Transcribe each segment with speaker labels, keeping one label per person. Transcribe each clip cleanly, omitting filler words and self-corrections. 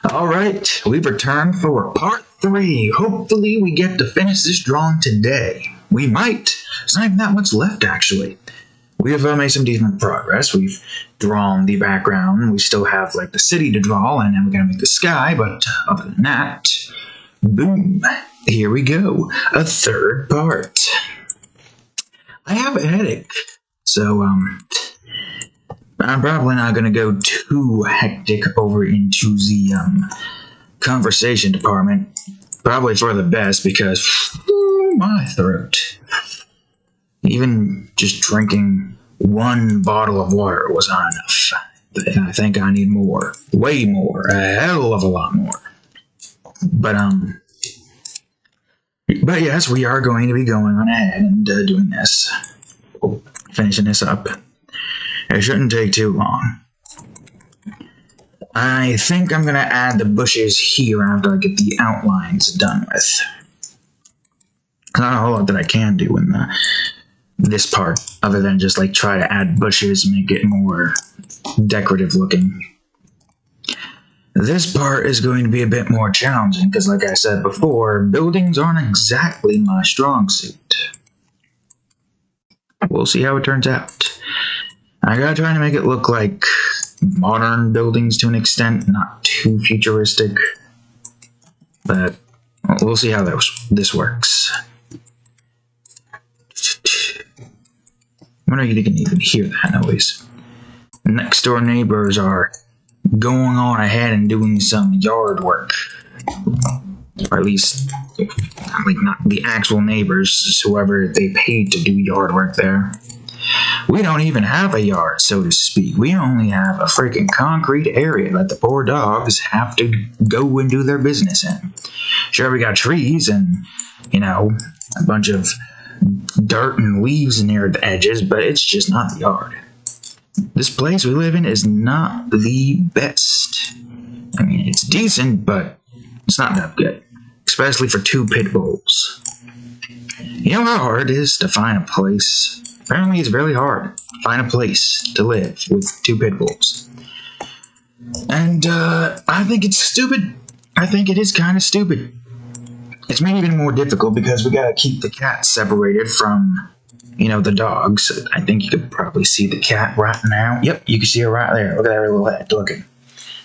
Speaker 1: Alright, we've returned for part 3. Hopefully we get to finish this drawing today. We might. There's not even that much left, actually. We have made some decent progress. We've drawn the background. We still have, like, the city to draw, and then we're gonna make the sky, but other than that, boom. Here we go. A third part. I have a headache, so, I'm probably not gonna go too hectic over into the, conversation department. Probably for the best, because, my throat. Even just drinking one bottle of water was not enough. I think I need more. Way more. A hell of a lot more. But yes, we are going to be going on ahead and doing this. Finishing this up. It shouldn't take too long. I think I'm going to add the bushes here after I get the outlines done with. Not a whole lot that I can do in this part, other than just like try to add bushes and make it more decorative looking. This part is going to be a bit more challenging, because like I said before, buildings aren't exactly my strong suit. We'll see how it turns out. I gotta try to make it look like modern buildings to an extent, not too futuristic. But we'll see how this works. I wonder if you can even hear that noise. Next door neighbors are going on ahead and doing some yard work. Or at least, like, not the actual neighbors, whoever they paid to do yard work there. We don't even have a yard, so to speak. We only have a freaking concrete area that the poor dogs have to go and do their business in. Sure, we got trees and, you know, a bunch of dirt and leaves near the edges, but it's just not the yard. This place we live in is not the best. I mean, it's decent, but it's not that good. Especially for 2 pit bulls. You know how hard it is to find a place? Apparently it's really hard to find a place to live with 2 pit bulls. And, I think it's stupid. I think it is kind of stupid. It's made even more difficult because we gotta keep the cats separated from, you know, the dogs. I think you could probably see the cat right now. Yep, you can see her right there. Look at her little head looking.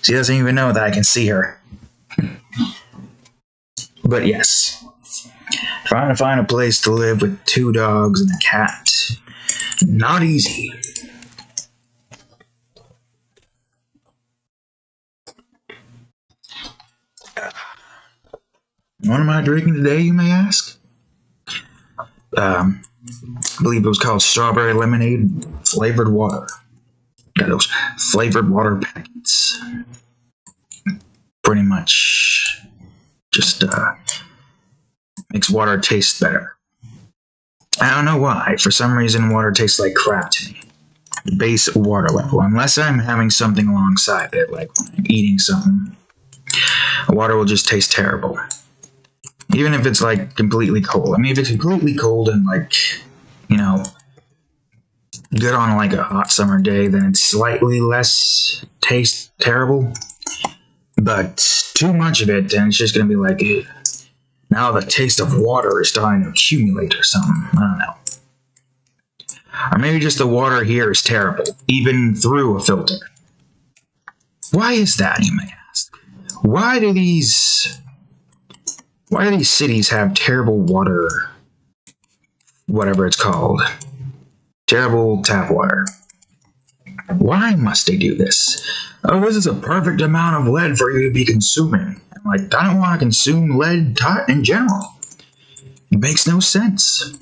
Speaker 1: She doesn't even know that I can see her. But yes, trying to find a place to live with 2 dogs and a cat, not easy. What am I drinking today, you may ask? I believe it was called strawberry lemonade flavored water. Got those flavored water packets. Pretty much just makes water taste better. I don't know why. For some reason, water tastes like crap to me. The base water level. Unless I'm having something alongside it, like when I'm eating something, water will just taste terrible. Even if it's like completely cold. I mean, if it's completely cold and like, you know, good on like a hot summer day, then it's slightly less taste terrible. But too much of it, and it's just gonna be like, ew. Now the taste of water is starting to accumulate or something. I don't know. Or maybe just the water here is terrible, even through a filter. Why is that, you may ask? Why do these cities have terrible water, whatever it's called? Terrible tap water. Why must they do this? Oh, this is a perfect amount of lead for you to be consuming. I'm like, I don't want to consume lead in general. It makes no sense.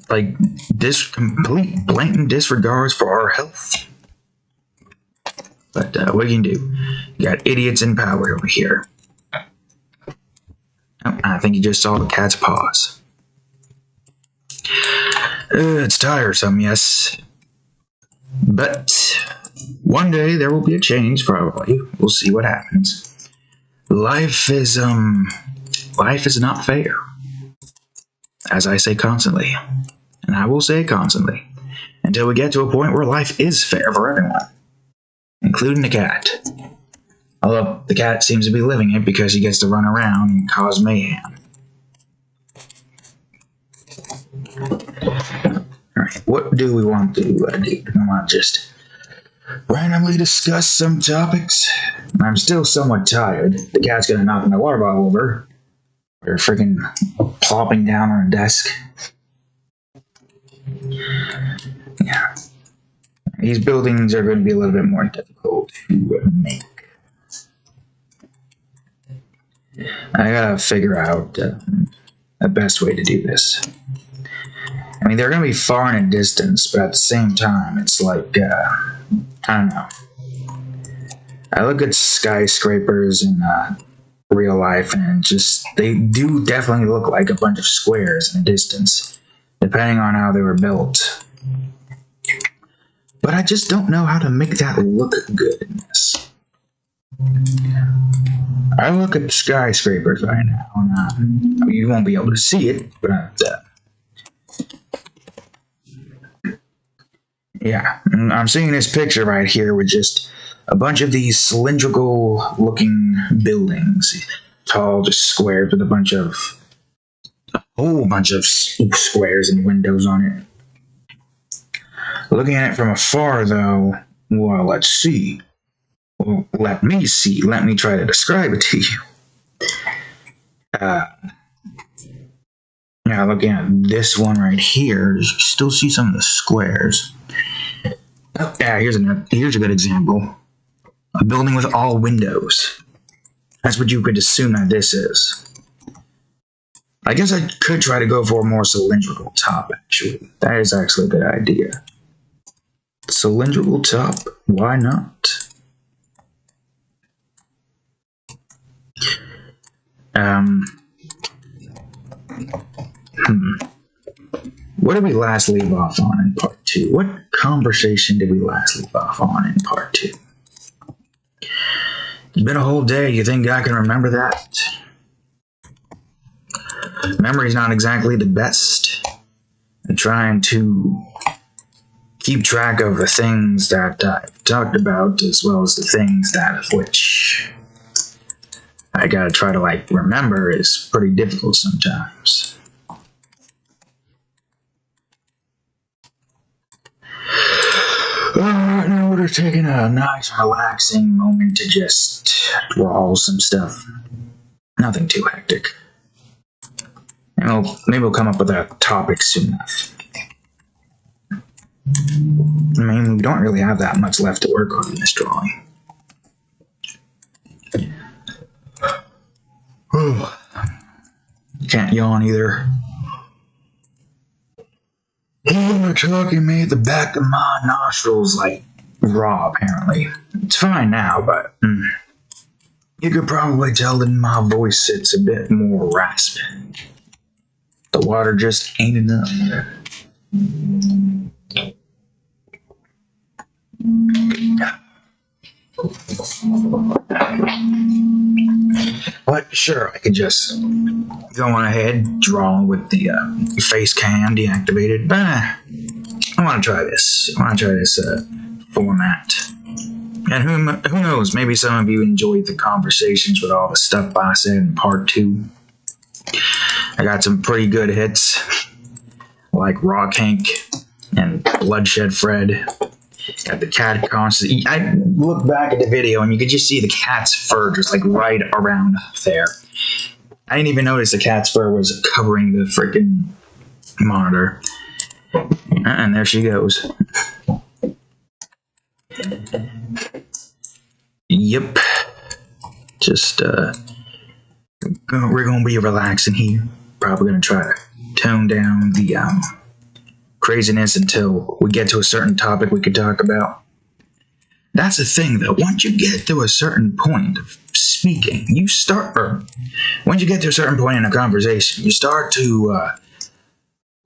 Speaker 1: Like, this complete blatant disregards for our health. But what you can do? You got idiots in power over here. Oh, I think you just saw the cat's paws. It's tiresome, yes. But one day there will be a change, probably. We'll see what happens. Life is not fair. As I say constantly. And I will say it constantly. Until we get to a point where life is fair for everyone. Including the cat. Although the cat seems to be living it because he gets to run around and cause mayhem. Alright, what do we want to do? We want to just randomly discuss some topics. I'm still somewhat tired. The cat's gonna knock my water bottle over. Or freaking plopping down on a desk. Yeah. These buildings are going to be a little bit more difficult to make. I gotta figure out the best way to do this. I mean, they're going to be far in a distance, but at the same time, it's like, I don't know. I look at skyscrapers in real life, and they do definitely look like a bunch of squares in a distance, depending on how they were built. But I just don't know how to make that look good in this. I look at skyscrapers right now, and you won't be able to see it, but yeah, I'm seeing this picture right here with just a bunch of these cylindrical looking buildings, tall, just squares with a whole bunch of squares and windows on it. Looking at it from afar, though, well, let's see. Well, let me see. Let me try to describe it to you. Yeah, looking at this one right here, you still see some of the squares. Oh, yeah, here's a good example. A building with all windows. That's what you could assume that this is. I guess I could try to go for a more cylindrical top, actually. That is actually a good idea. Cylindrical top, why not? What did we last leave off on in part 2? What conversation did we last leave off on in part 2? It's been a whole day. You think I can remember that? Memory's not exactly the best. I'm trying to keep track of the things that I've talked about, as well as the things that of which I gotta try to remember is pretty difficult sometimes. Alright, now we're taking a nice relaxing moment to just draw some stuff. Nothing too hectic. And maybe we'll come up with a topic soon enough. I mean, we don't really have that much left to work on in this drawing. Can't yawn either. Oh, talking made the back of my nostrils raw, apparently. It's fine now, but you could probably tell that my voice sits a bit more raspy. The water just ain't enough. But sure, I could just go on ahead, draw with the face cam deactivated. But I want to try this. I want to try this format. And who knows? Maybe some of you enjoyed the conversations with all the stuff I said in part 2. I got some pretty good hits, like Rock Hank and Bloodshed Fred. Got the cat constantly. I look back at the video and you could just see the cat's fur just right around there. I didn't even notice the cat's fur was covering the freaking monitor. And there she goes. Yep. Just, we're gonna be relaxing here. Probably gonna try to tone down the, craziness until we get to a certain topic we could talk about. That's the thing, though. Once you get to a certain point of speaking, once you get to a certain point in a conversation, you start to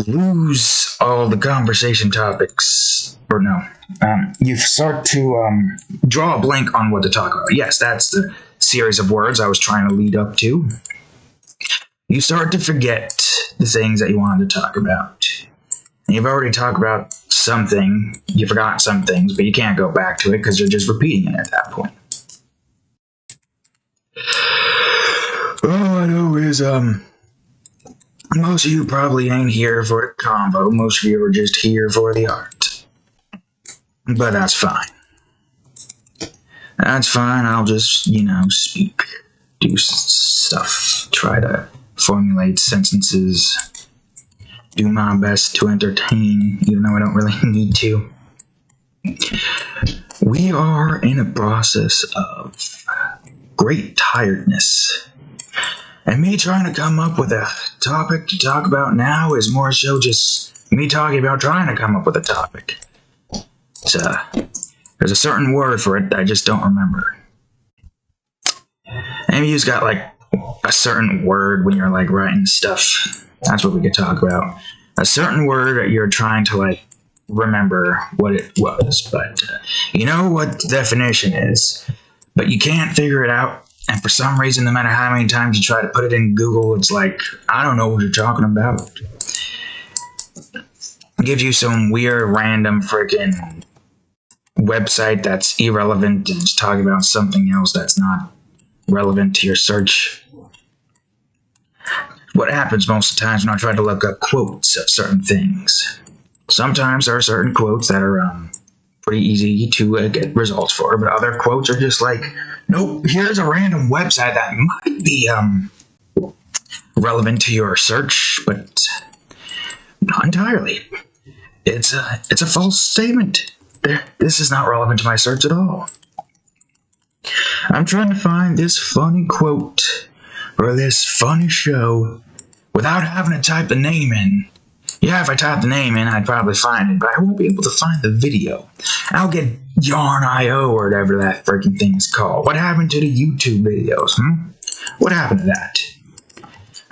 Speaker 1: lose all the conversation topics. Or no, you start to draw a blank on what to talk about. Yes, that's the series of words I was trying to lead up to. You start to forget the things that you wanted to talk about. You've already talked about something, you forgot some things, but you can't go back to it because you're just repeating it at that point. is, most of you probably ain't here for the combo. Most of you are just here for the art. But that's fine. That's fine. I'll just, speak. Do stuff. Try to formulate sentences. Do my best to entertain, even though I don't really need to. We are in a process of great tiredness. And me trying to come up with a topic to talk about now is more so just me talking about trying to come up with a topic. There's a certain word for it that I just don't remember. Maybe you've got like a certain word when you're like writing stuff. That's what we could talk about. A certain word that you're trying to like remember what it was. But you know what the definition is. But you can't figure it out. And for some reason, no matter how many times you try to put it in Google, it's like, I don't know what you're talking about. It gives you some weird, random freaking website that's irrelevant and it's talking about something else that's not relevant to your search. What happens most of the times when I try to look up quotes of certain things. Sometimes there are certain quotes that are pretty easy to get results for, but other quotes are just like, nope, here's a random website that might be relevant to your search, but not entirely. It's a false statement. This is not relevant to my search at all. I'm trying to find this funny quote or this funny show without having to type the name in. Yeah, if I type the name in, I'd probably find it, but I won't be able to find the video. I'll get Yarn.io or whatever that freaking thing is called. What happened to the YouTube videos, What happened to that?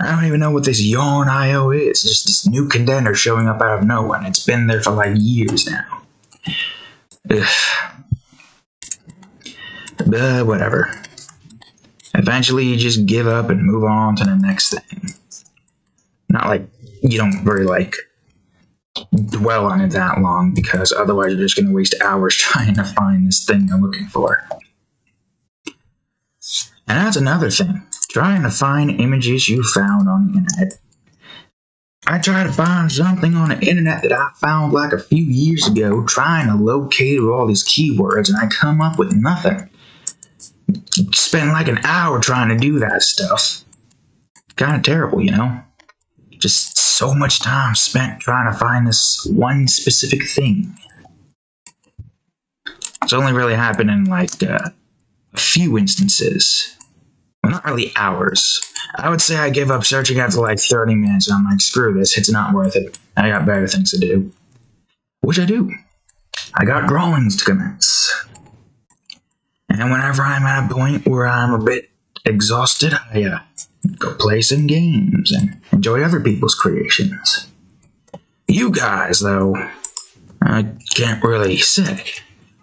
Speaker 1: I don't even know what this Yarn.io is. Just this new contender showing up out of nowhere, and it's been there for like years now. Ugh. But whatever. Eventually you just give up and move on to the next thing. Not like you don't really like dwell on it that long, because otherwise you're just going to waste hours trying to find this thing you're looking for. And that's another thing. Trying to find images you found on the internet. I tried to find something on the internet that I found like a few years ago, trying to locate all these keywords, and I come up with nothing. Spend like an hour trying to do that stuff. Kind of terrible, Just so much time spent trying to find this one specific thing. It's only really happened in like a few instances. Well, not really hours. I would say I gave up searching after like 30 minutes, and I'm like, screw this, it's not worth it. I got better things to do. Which I do. I got drawings to commence. And whenever I'm at a point where I'm a bit exhausted, I go play some games and enjoy other people's creations. You guys, though, I can't really say.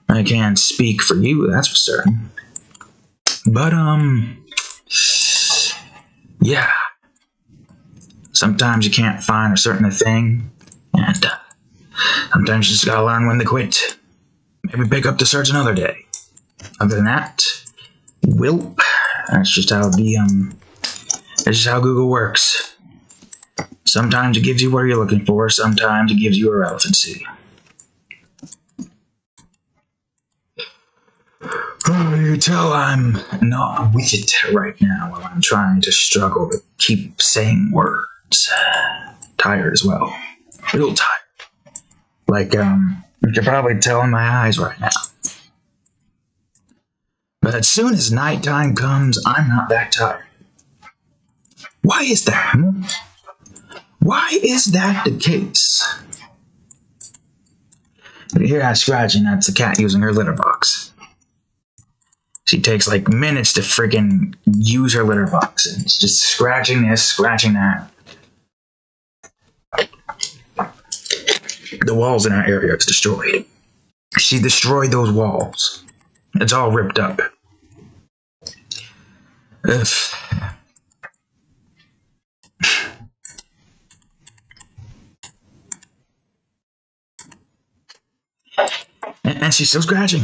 Speaker 1: I can't speak for you, that's for certain. But, yeah. Sometimes you can't find a certain thing, and sometimes you just gotta learn when to quit. Maybe pick up the search another day. Other than that, welp, that's just how that's just how Google works. Sometimes it gives you what you're looking for, sometimes it gives you irrelevancy. Oh, you can tell I'm not with it right now while I'm trying to struggle to keep saying words. Tired as well. A little tired. Like, you can probably tell in my eyes right now. But as soon as nighttime comes, I'm not that tired. Why is that? Why is that the case? You hear that scratching? That's the cat using her litter box. She takes like minutes to freaking use her litter box. And it's just scratching this, scratching that. The walls in our area is destroyed. She destroyed those walls. It's all ripped up. Ugh. And she's still scratching.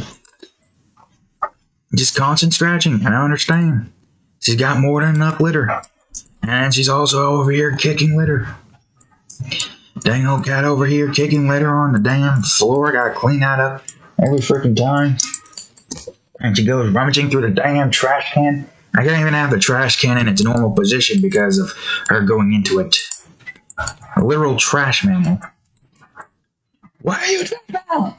Speaker 1: Just constant scratching. I don't understand. She's got more than enough litter. And she's also over here kicking litter. Dang old cat over here kicking litter on the damn floor. Gotta clean that up every freaking time. And she goes rummaging through the damn trash can. I can't even have the trash can in its normal position because of her going into it. A literal trash mammal. Why are you trash mammal?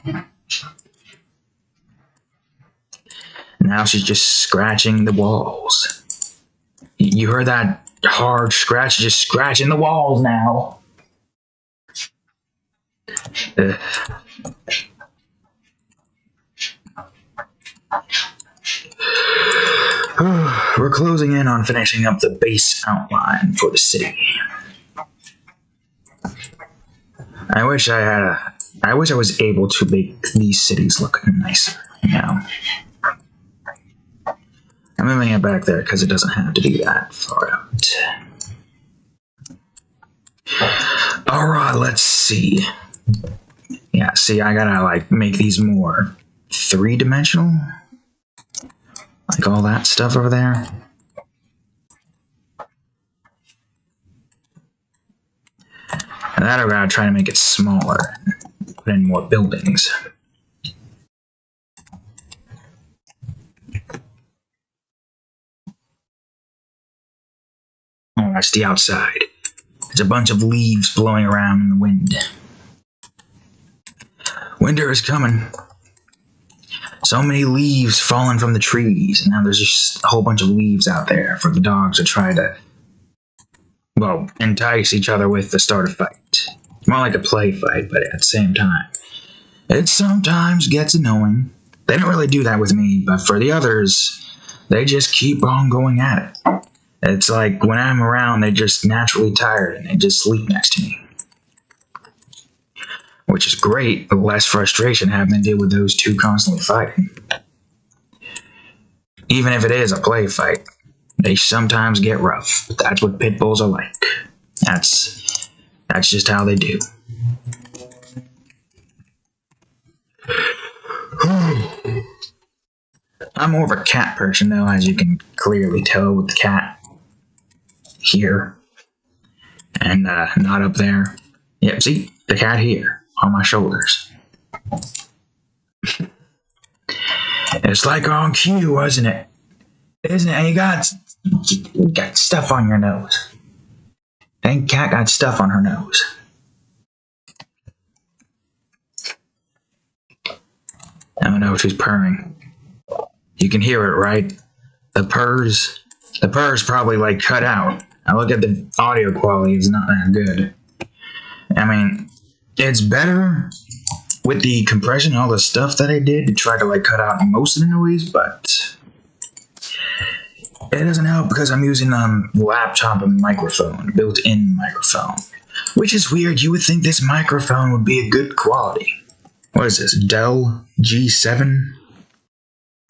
Speaker 1: Now she's just scratching the walls. You heard that hard scratch? Just scratching the walls now. We're closing in on finishing up the base outline for the city. I wish I was able to make these cities look nicer, you know. I'm moving it back there because it doesn't have to be that far out. Alright, let's see. Yeah, see, I gotta, like, make these more three-dimensional. Like all that stuff over there. And that I gotta try to make it smaller. Put in more buildings. Oh, that's the outside. There's a bunch of leaves blowing around in the wind. Winter is coming. So many leaves falling from the trees, and now there's just a whole bunch of leaves out there for the dogs to try to, well, entice each other with to start a fight. It's more like a play fight, but at the same time, it sometimes gets annoying. They don't really do that with me, but for the others, they just keep on going at it. It's like when I'm around, they're just naturally tired and they just sleep next to me. Which is great, but less frustration having to deal with those two constantly fighting. Even if it is a play fight, they sometimes get rough, but that's what pit bulls are like. That's just how they do. I'm more of a cat person though, as you can clearly tell with the cat here. And not up there. Yep, see? The cat here. On my shoulders. It's like on cue, wasn't it? Isn't it? And you got stuff on your nose. Dang cat got stuff on her nose. I don't know if she's purring. You can hear it, right? The purrs probably like cut out. I look at the audio quality, it's not that good. I mean, it's better with the compression and all the stuff that I did to try to like cut out most of the noise, but it doesn't help because I'm using laptop and microphone, built-in microphone, which is weird. You would think this microphone would be a good quality. What is this? Dell G7,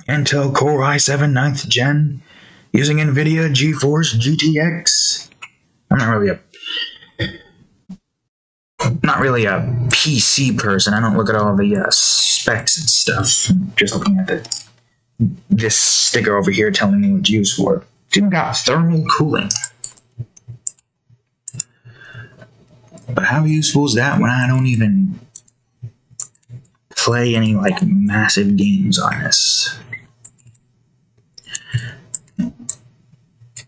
Speaker 1: Intel Core i7 9th Gen, using NVIDIA GeForce GTX. I'm not really a PC person. I don't look at all the specs and stuff. I'm just looking at this sticker over here telling me what it's used for. It's even got thermal cooling. But how useful is that when I don't even play any like massive games on this?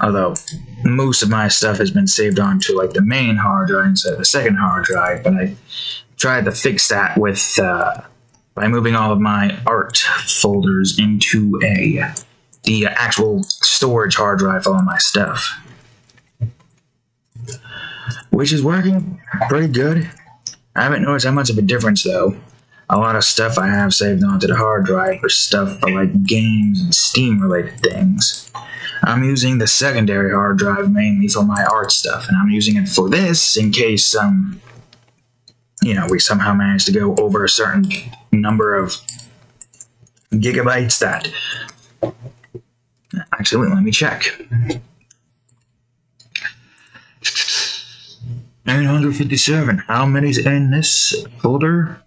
Speaker 1: Although most of my stuff has been saved onto like the main hard drive instead of the second hard drive, but I tried to fix that with by moving all of my art folders into the actual storage hard drive for all my stuff, which is working pretty good. I haven't noticed that much of a difference though. A lot of stuff I have saved onto the hard drive for stuff for like games and Steam related things. I'm using the secondary hard drive mainly for my art stuff, and I'm using it for this in case, we somehow manage to go over a certain number of gigabytes that... Actually, let me check. 957. How many's in this folder?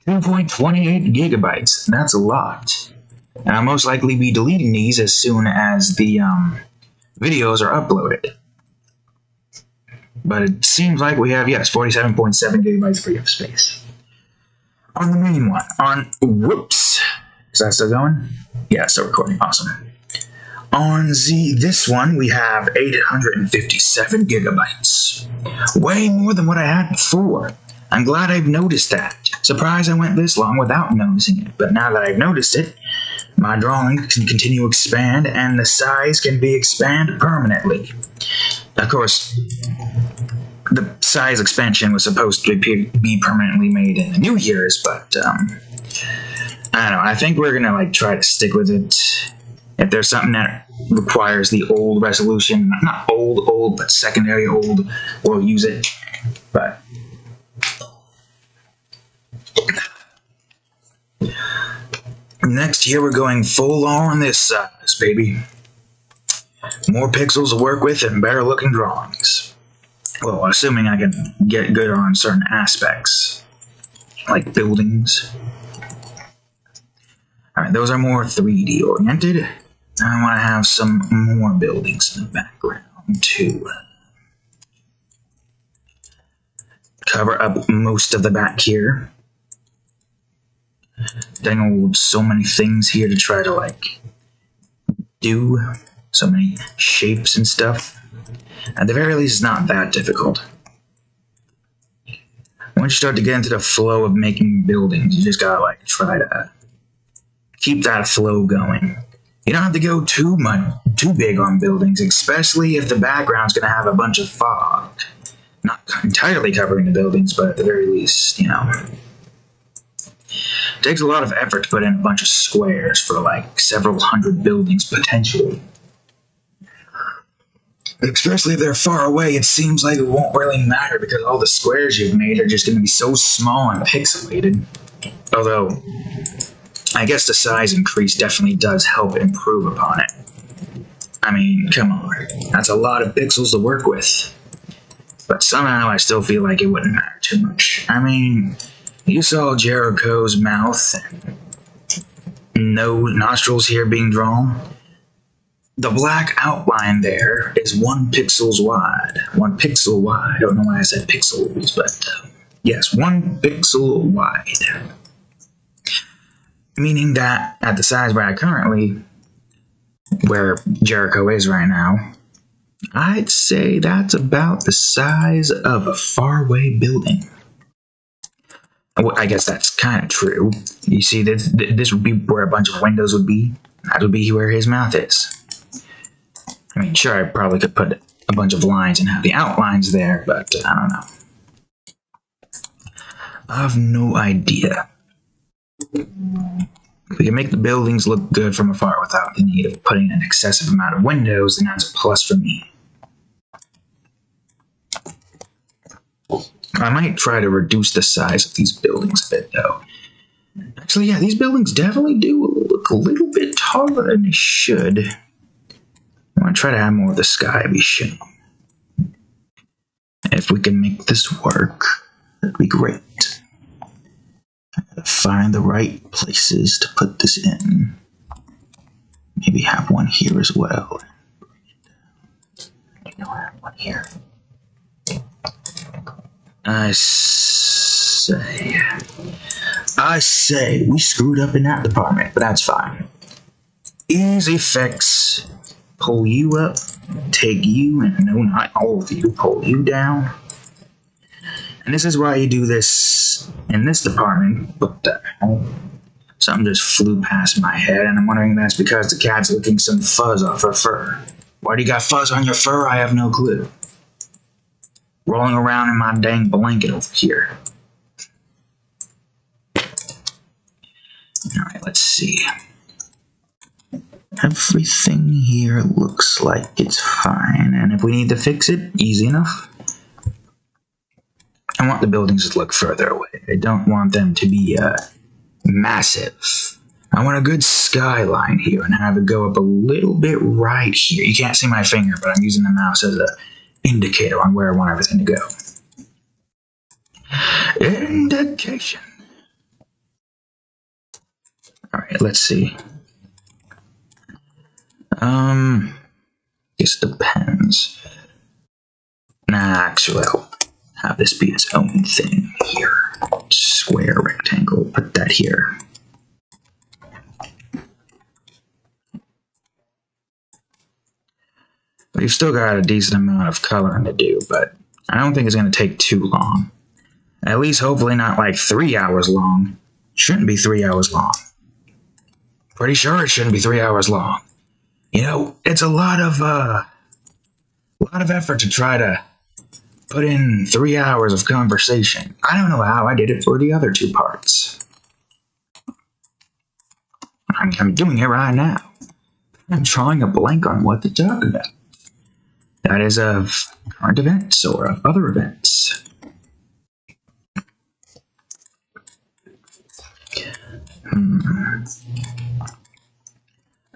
Speaker 1: 2.28 gigabytes. That's a lot. And I'll most likely be deleting these as soon as the videos are uploaded. but it seems like we have, yes, 47.7 gigabytes free of space. On the main one, whoops, is that still going? Yeah, still recording, awesome. On this one, we have 857 gigabytes. Way more than what I had before. I'm glad I've noticed that. Surprised I went this long without noticing it, but now that I've noticed it, my drawing can continue to expand, and the size can be expanded permanently. Of course, the size expansion was supposed to be permanently made in the New Year's, but, I don't know, I think we're gonna, try to stick with it. If there's something that requires the old resolution, not old, but secondary old, we'll use it, but... Next year, we're going full on this size, baby. More pixels to work with and better looking drawings. Well, assuming I can get good on certain aspects, like buildings. Alright, those are more 3D oriented. I want to have some more buildings in the background, too. Cover up most of the back here. Dangled so many things here to try to, do. So many shapes and stuff. At the very least, it's not that difficult. Once you start to get into the flow of making buildings, you just gotta, try to keep that flow going. You don't have to go too big on buildings, especially if the background's gonna have a bunch of fog. Not entirely covering the buildings, but at the very least, It takes a lot of effort to put in a bunch of squares for several hundred buildings potentially. Especially if they're far away, it seems like it won't really matter because all the squares you've made are just going to be so small and pixelated. Although, I guess the size increase definitely does help improve upon it. I mean, come on, that's a lot of pixels to work with. But somehow I still feel like it wouldn't matter too much. I mean... You saw Jericho's mouth and nostrils here being drawn. The black outline there is 1 pixel wide. 1 pixel wide. I don't know why I said pixels, but yes, 1 pixel wide. Meaning that at the size where where Jericho is right now, I'd say that's about the size of a faraway building. Well, I guess that's kind of true. You see, this would be where a bunch of windows would be. That would be where his mouth is. I mean, sure, I probably could put a bunch of lines and have the outlines there, but I don't know. I have no idea. If we can make the buildings look good from afar without the need of putting an excessive amount of windows, then that's a plus for me. I might try to reduce the size of these buildings a bit, though. Actually, yeah, these buildings definitely do look a little bit taller than they should. I want to try to have more of the sky be shown. If we can make this work, that'd be great. Find the right places to put this in. Maybe have one here as well. I have one here. I say, we screwed up in that department, but that's fine. Easy fix. Pull you up, take you, and no, not all of you, pull you down. And this is why you do this in this department. What the hell? Something just flew past my head, and I'm wondering if that's because the cat's licking some fuzz off her fur. Why do you got fuzz on your fur? I have no clue. Rolling around in my dang blanket over here. Alright, let's see. Everything here looks like it's fine, and if we need to fix it, easy enough. I want the buildings to look further away. I don't want them to be massive. I want a good skyline here and have it go up a little bit right here. You can't see my finger, but I'm using the mouse as an indicator on where I want everything to go. Indication. Alright, let's see. Guess it depends. Nah, Actually, I'll have this be its own thing here. Square, rectangle, put that here. We've still got a decent amount of coloring to do, but I don't think it's going to take too long. At least hopefully not like 3 hours long. Shouldn't be 3 hours long. Pretty sure it shouldn't be 3 hours long. You know, it's a lot of effort to try to put in 3 hours of conversation. I don't know how I did it for the other 2 parts. I'm doing it right now. I'm drawing a blank on what to talk about. That is of current events or of other events.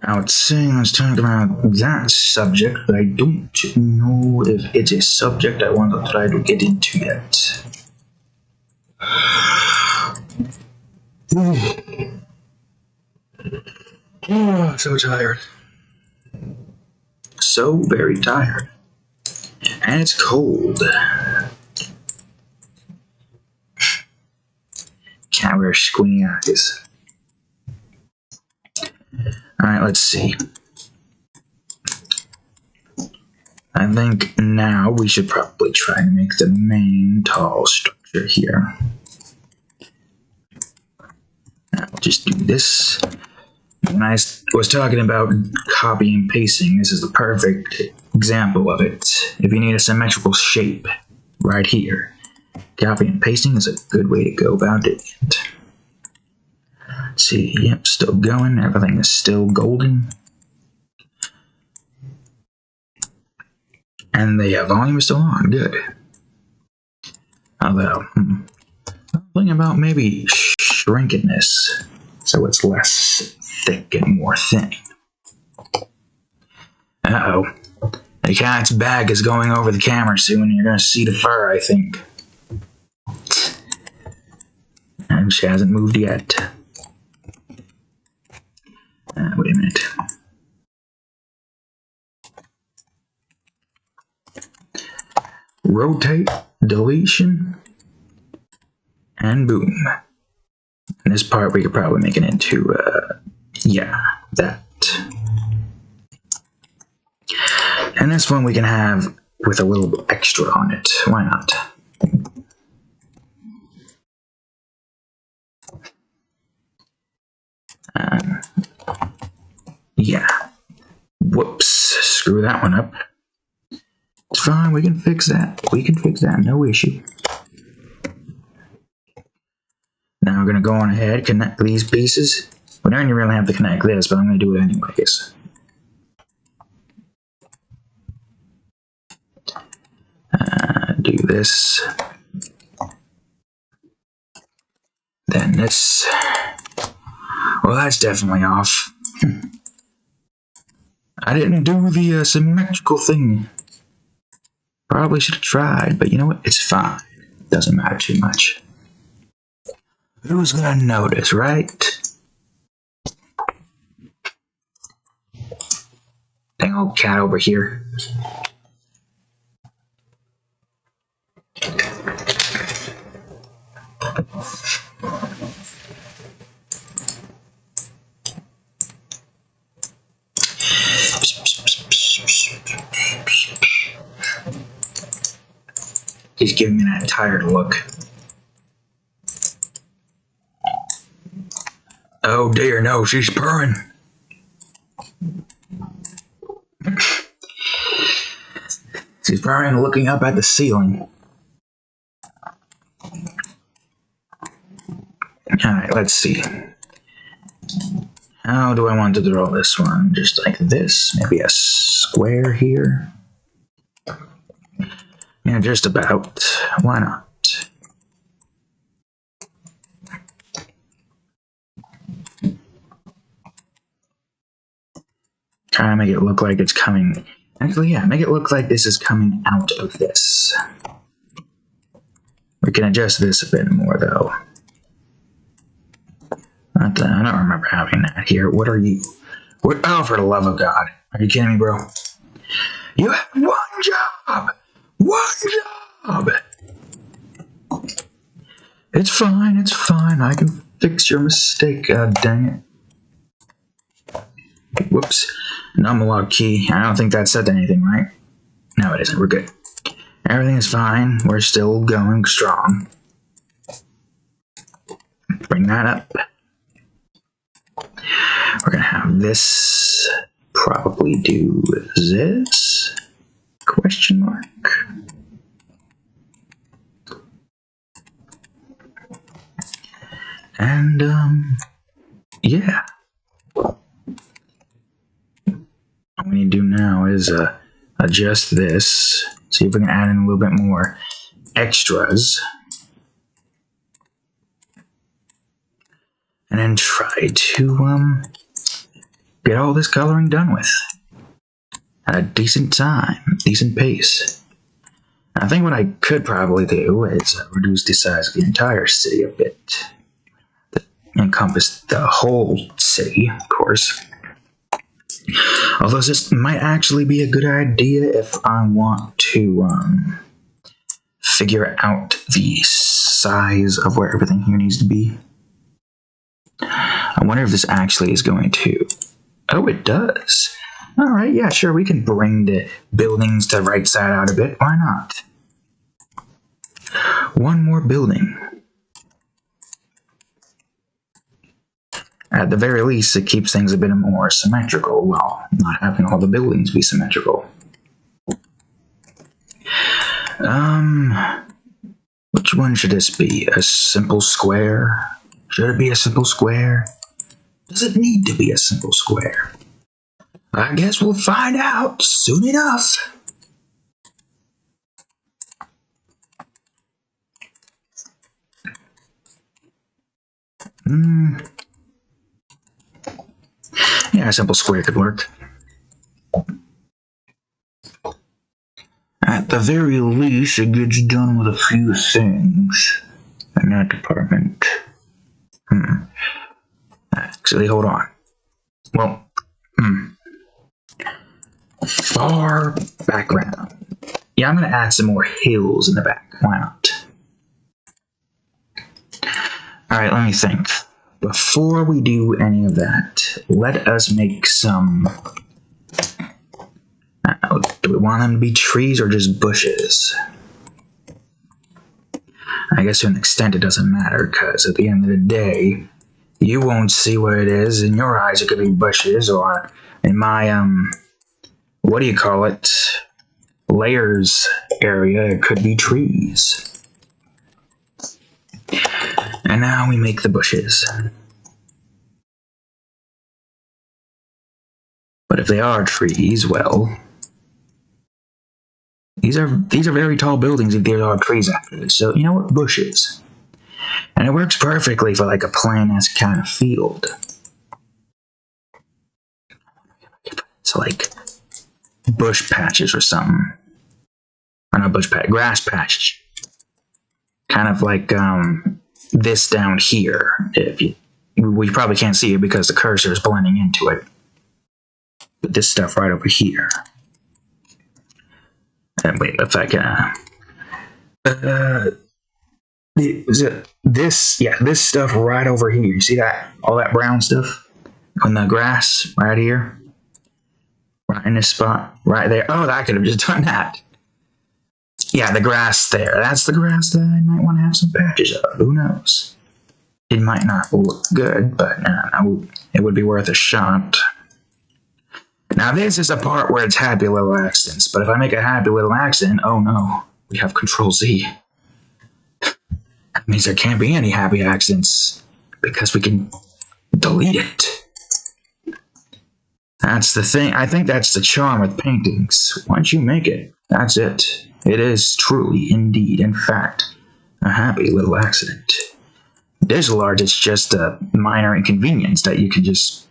Speaker 1: I would say let's talk about that subject, but I don't know if it's a subject I want to try to get into yet. Oh, I'm so tired. So very tired. And it's cold. Can't wear squinty eyes. Alright, let's see. I think now we should probably try and make the main tall structure here. I'll just do this. When I was talking about copy and pasting, this is the perfect example of it. If you need a symmetrical shape, right here, copy and pasting is a good way to go about it. Let's see, yep, still going, everything is still golden. And the volume is still on, good. Although, thinking about maybe shrinking this so it's less thick and more thin. Uh-oh. The cat's bag is going over the camera soon, and you're gonna see the fur, I think. And she hasn't moved yet. Wait a minute. Rotate, deletion, and boom. And this part we could probably make it into, yeah, that. And this one we can have with a little extra on it. Why not? Yeah. Whoops. Screw that one up. It's fine. We can fix that. We can fix that. No issue. Now we're going to go on ahead, connect these pieces. We don't even really have to connect this, but I'm going to do it anyways. Do this. Then this. Well, that's definitely off. I didn't do the symmetrical thing. Probably should have tried, but you know what? It's fine. Doesn't matter too much. Who's gonna notice, right? Dang old cat over here. He's giving me that tired look. Oh dear, no, she's purring. She's purring, looking up at the ceiling. Alright, let's see. How do I want to draw this one? Just like this? Maybe a square here? Yeah, just about. Why not? Try to make it look like it's coming. Actually, yeah, make it look like this is coming out of this. We can adjust this a bit more, though. I don't remember having that here. What are you? What? Oh, for the love of God. Are you kidding me, bro? You have one job! One job! It's fine, I can fix your mistake, god dang it. Whoops. Numlock key. I don't think that said anything, right? No, it isn't. We're good. Everything is fine. We're still going strong. Bring that up. We're gonna have this probably do this? Question mark. And, yeah. What we need to do now is adjust this. See if we can add in a little bit more extras. And then try to get all this coloring done with at a decent time, decent pace. And I think what I could probably do is reduce the size of the entire city a bit. Encompass the whole city, of course. Although this might actually be a good idea if I want to figure out the size of where everything here needs to be. I wonder if this actually is going to... Oh, it does. Alright, yeah, sure, we can bring the buildings to right side out a bit. Why not? One more building. At the very least, it keeps things a bit more symmetrical while not having all the buildings be symmetrical. Which one should this be? A simple square? Should it be a simple square? Does it need to be a simple square? I guess we'll find out soon enough. Yeah, a simple square could work. At the very least, it gets done with a few things in that department. Actually, hold on. Well, far background. Yeah, I'm gonna add some more hills in the back. Why not? Alright, let me think. Before we do any of that, let us make some... do we want them to be trees or just bushes? I guess to an extent it doesn't matter, because at the end of the day, you won't see what it is. In your eyes it could be bushes, or in my, what do you call it? Layers area, it could be trees. And now we make the bushes. But if they are trees, well... These are very tall buildings if there are trees after this. So, you know what? Bushes. And it works perfectly for like a plain-esque kind of field. It's like bush patches or something. Or not bush patch, grass patch. Kind of like this down here. We probably can't see it because the cursor is blending into it. But this stuff right over here. And wait, if I can... is it this? Yeah, this stuff right over here. You see that? All that brown stuff on the grass right here? Right in this spot. Right there. Oh, I could have just done that. Yeah, the grass there. That's the grass that I might want to have some patches of. Who knows? It might not look good, but it would be worth a shot. Now this is a part where it's happy little accidents, but if I make a happy little accident, oh no, we have Control-Z. That means there can't be any happy accidents, because we can delete it. That's the thing. I think that's the charm with paintings. Once you make it, that's it. It is truly, indeed, in fact, a happy little accident. Digital art is just a minor inconvenience that you can just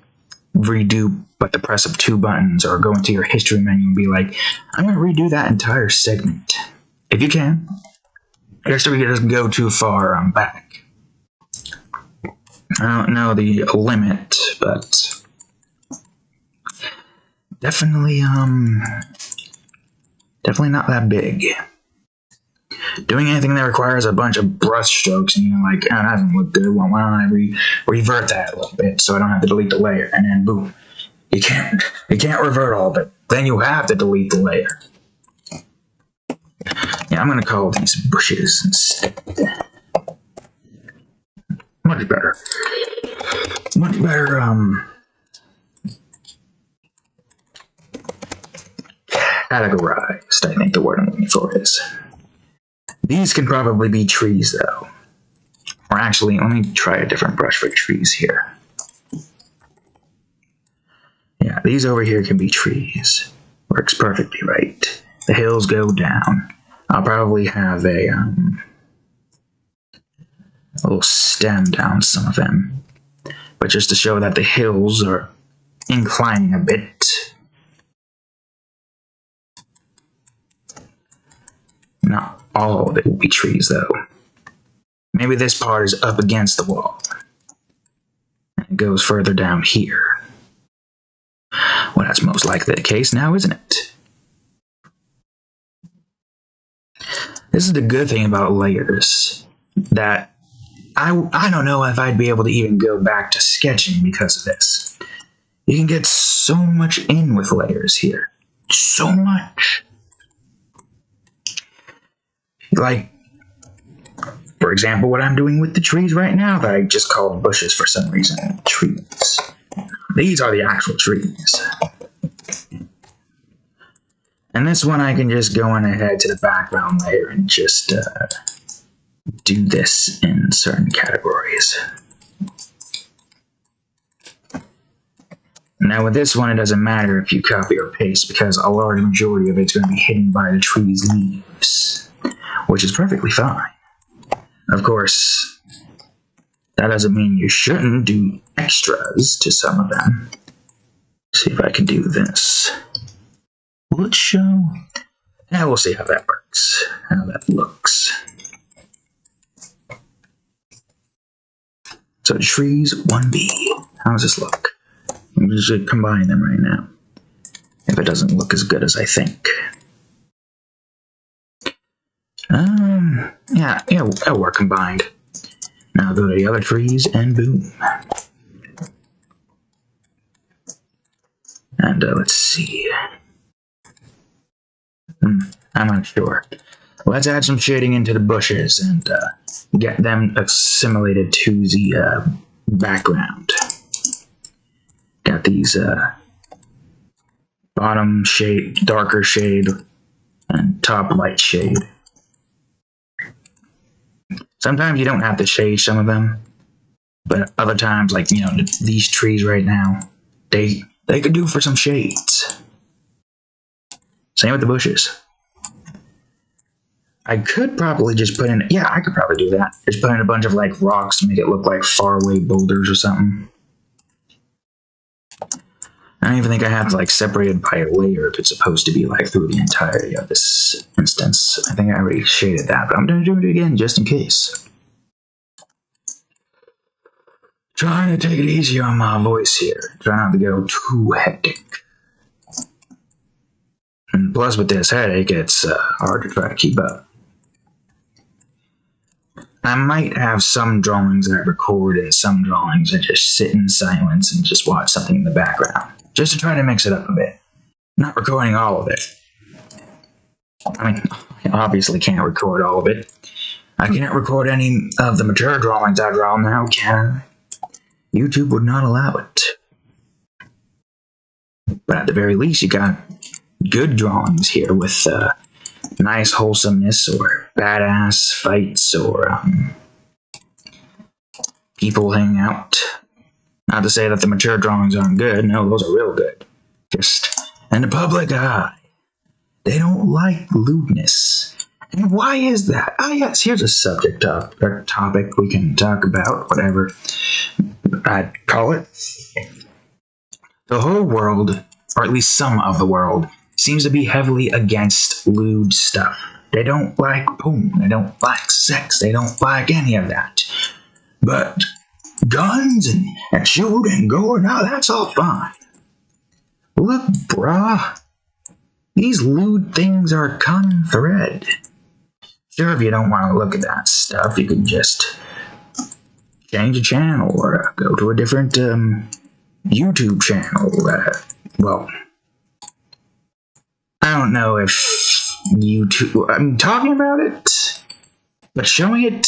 Speaker 1: redo but the press of 2 buttons, or go into your history menu and be like, I'm going to redo that entire segment. If you can. I guess we doesn't go too far back. I don't know the limit, but definitely not that big. Doing anything that requires a bunch of brush strokes, and you're like, oh, that doesn't look good. Well, why don't I revert that a little bit so I don't have to delete the layer? And then boom, you can't revert all of it. Then you have to delete the layer. Yeah, I'm gonna call these bushes instead. Much better. Much better, categorized, I think the word I'm looking for is. These can probably be trees, though. Or actually, let me try a different brush for trees here. Yeah, these over here can be trees. Works perfectly right. The hills go down. I'll probably have a little stem down some of them. But just to show that the hills are inclining a bit. Not all of it will be trees, though. Maybe this part is up against the wall. And it goes further down here. Well, that's most likely the case now, isn't it? This is the good thing about layers. That I don't know if I'd be able to even go back to sketching because of this. You can get so much in with layers here. So much. Like, for example, what I'm doing with the trees right now that I just called bushes for some reason. Trees. These are the actual trees. And this one I can just go on ahead to the background layer and just do this in certain categories. Now with this one, it doesn't matter if you copy or paste because a large majority of it's going to be hidden by the tree's leaves, which is perfectly fine. Of course, that doesn't mean you shouldn't do extras to some of them. See if I can do this. Will it show? Yeah, we'll see how that works, how that looks. So trees 1B. How does this look? I'm just combining them right now. If it doesn't look as good as I think. Yeah, it'll work combined. Now go to the other trees and boom. And let's see. I'm not sure. Let's add some shading into the bushes and get them assimilated to the background. Got these bottom shade, darker shade, and top light shade. Sometimes you don't have to shade some of them, but other times, like, you know, these trees right now, they could do for some shades. Same with the bushes. I could probably just put in, yeah, I could probably do that. Just put in a bunch of like rocks to make it look like faraway boulders or something. I don't even think I have to like separate it by a layer if it's supposed to be like through the entirety of this instance. I think I already shaded that, but I'm going to do it again just in case. Trying to take it easy on my voice here. Try not to go too hectic. And plus with this headache, it's hard to try to keep up. I might have some drawings that I record and some drawings that just sit in silence and just watch something in the background. Just to try to mix it up a bit. Not recording all of it. I mean, I obviously can't record all of it. I can't record any of the mature drawings I draw now, can I? YouTube would not allow it. But at the very least, you got good drawings here with nice wholesomeness or badass fights or people hanging out. Not to say that the mature drawings aren't good. No, those are real good. Just in the public eye, they don't like lewdness. And why is that? Ah, yes, here's a subject topic we can talk about, whatever I'd call it. The whole world, or at least some of the world, seems to be heavily against lewd stuff. They don't like porn, they don't like sex, they don't like any of that. But guns and shooting and gore, now that's all fine. Look, brah, these lewd things are a common thread Sure, if you don't want to look at that stuff, you can just change the channel or go to a different YouTube channel. Well, I don't know if YouTube. I'm talking about it, but showing it.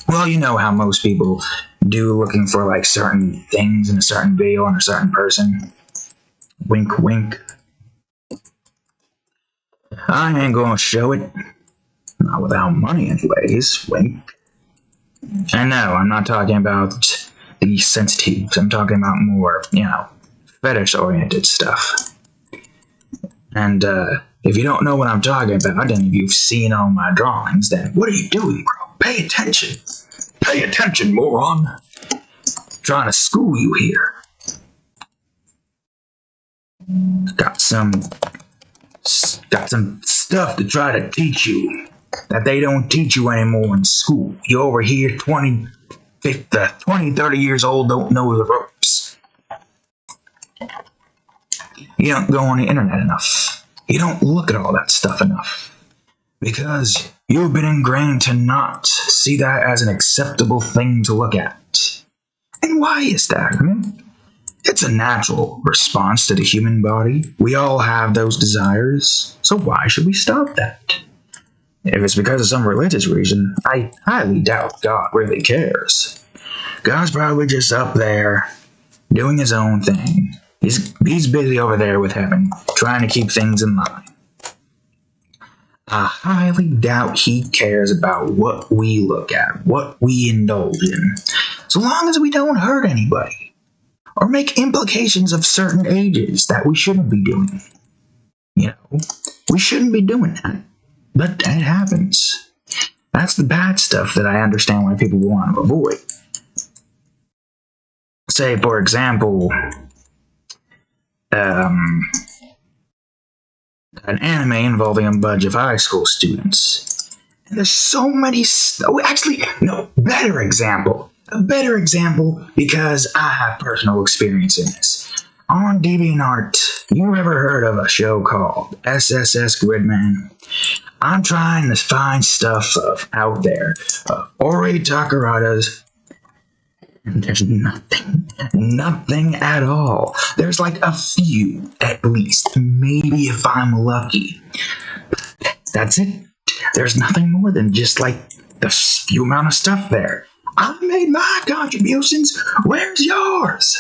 Speaker 1: Well, you know how most people do, looking for like certain things in a certain video on a certain person. Wink, wink. I ain't gonna show it. Not without money, anyways. Wink. And no, I'm not talking about the sensitives. I'm talking about more, fetish-oriented stuff. And if you don't know what I'm talking about, and if you've seen all my drawings, then what are you doing, bro? Pay attention. Pay attention, moron. I'm trying to school you here. Got some stuff to try to teach you that they don't teach you anymore in school. You over here 20, 30 years old, don't know the ropes. You don't go on the internet enough. You don't look at all that stuff enough. Because you've been ingrained to not see that as an acceptable thing to look at. And why is that? I mean, it's a natural response to the human body. We all have those desires, so why should we stop that? If it's because of some religious reason, I highly doubt God really cares. God's probably just up there, doing his own thing. He's busy over there with heaven, trying to keep things in line. I highly doubt he cares about what we look at, what we indulge in, so long as we don't hurt anybody, or make implications of certain ages that we shouldn't be doing. We shouldn't be doing that, but it happens. That's the bad stuff that I understand why people want to avoid. Say, for example, an anime involving a bunch of high school students. And there's so many. Better example. A better example because I have personal experience in this. On DeviantArt, you ever heard of a show called SSS Gridman? I'm trying to find stuff out there. Ori Takarada's. And there's nothing at all. There's like a few, at least, maybe if I'm lucky. That's it. There's nothing more than just like the few amount of stuff there. I made my contributions. Where's yours?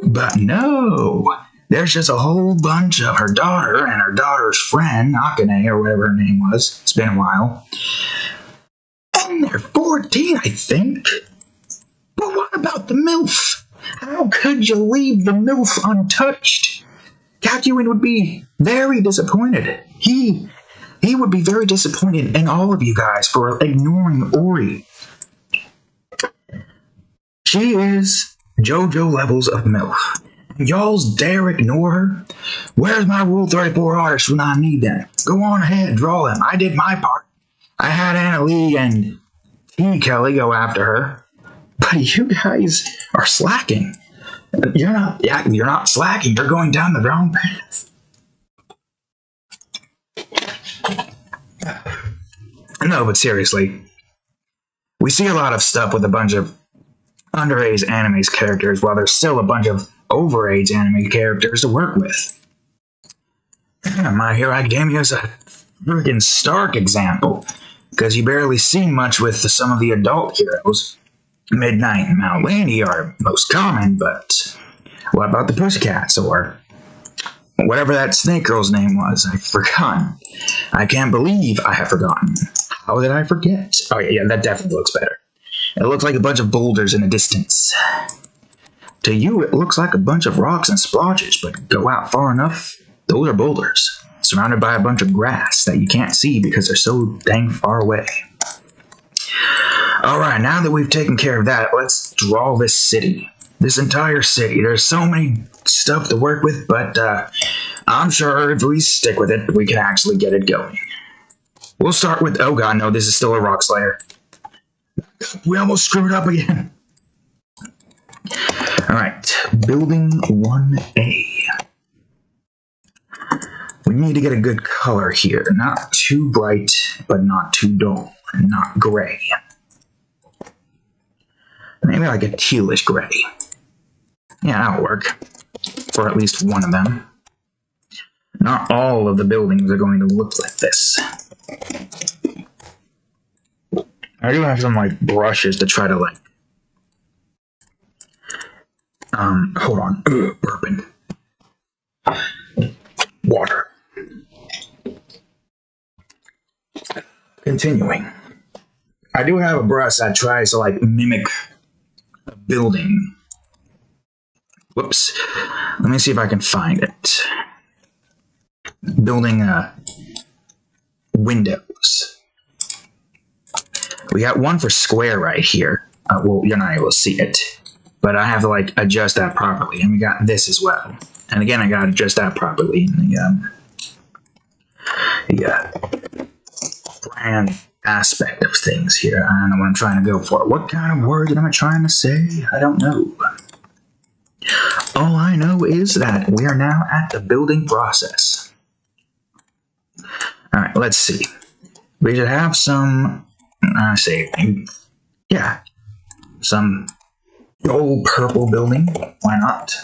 Speaker 1: But no, there's just a whole bunch of her daughter and her daughter's friend, Akane, or whatever her name was. It's been a while. And they're 14, I think. But what about the MILF? How could you leave the MILF untouched? Kakyoin would be very disappointed. He would be very disappointed in all of you guys for ignoring Ori. She is JoJo levels of MILF. Y'all's dare ignore her? Where's my Rule 34 artists when I need them? Go on ahead, draw them. I did my part. I had Anna Lee and T. Kelly go after her. But you guys are slacking. You're not slacking. You're going down the wrong path. No, but seriously, we see a lot of stuff with a bunch of underage anime characters, while there's still a bunch of overage anime characters to work with. My Hero Academia is a freaking stark example, because you barely see much with some of the adult heroes. Midnight and Mount Landy are most common, but what about the Pussycats, or whatever that snake girl's name was? I've forgotten. I can't believe I have forgotten. How did I forget? Oh yeah, that definitely looks better. It looks like a bunch of boulders in the distance. To you, it looks like a bunch of rocks and splotches, but go out far enough, those are boulders, surrounded by a bunch of grass that you can't see because they're so dang far away. Alright, now that we've taken care of that, let's draw this city. This entire city. There's so many stuff to work with, but I'm sure if we stick with it, we can actually get it going. We'll start with... Oh god, no, this is still a rock slayer. We almost screwed up again. Alright, building 1A. We We need to get a good color here. Not too bright, but not too dull. And not gray. Maybe like a tealish gray. Yeah, that'll work. For at least one of them. Not all of the buildings are going to look like this. I do have some like brushes to try to like hold on. Burping. Water. Continuing. I do have a brush that tries to like mimic a building. Whoops. Let me see if I can find it. Building windows. We got one for square right here. Well, you're not able to see it, but I have to like adjust that properly. And we got this as well. And again, I got to adjust that properly in the brand aspect of things here. I don't know what I'm trying to go for. What kind of words am I trying to say? I don't know. All I know is that we are now at the building process. Alright, let's see. We should have some, some old purple building. Why not?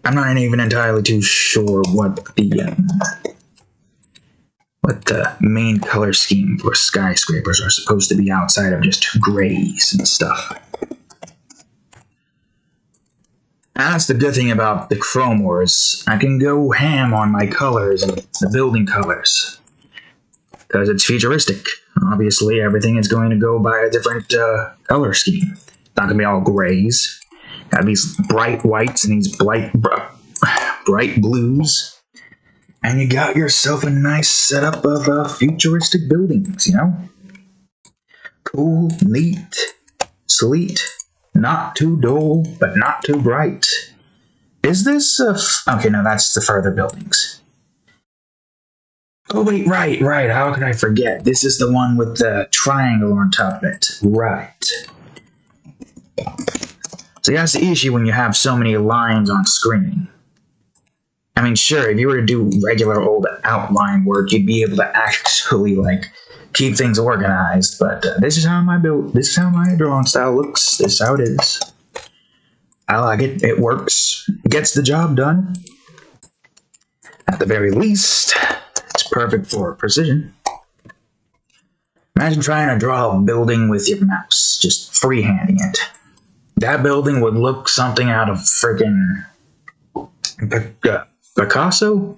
Speaker 1: I'm not even entirely too sure what the main color scheme for skyscrapers are supposed to be outside of just grays and stuff. That's the good thing about the Chrome Wars. I can go ham on my colors and the building colors. Because it's futuristic. Obviously, everything is going to go by a different color scheme. It's not going to be all grays. Got these bright whites and these bright blues. And you got yourself a nice setup of futuristic buildings, you know? Cool, neat, sleek. Not too dull, but not too bright. Is this okay, no, that's the further buildings. Oh, wait, right. How could I forget? This is the one with the triangle on top of it. Right. So that's the issue when you have so many lines on screen. I mean, sure, if you were to do regular old outline work, you'd be able to actually, like, keep things organized, but this is how my drawing style looks. This is how it is. I like it. It works. It gets the job done. At the very least, it's perfect for precision. Imagine trying to draw a building with your mouse, just freehanding it. That building would look something out of friggin' Picasso?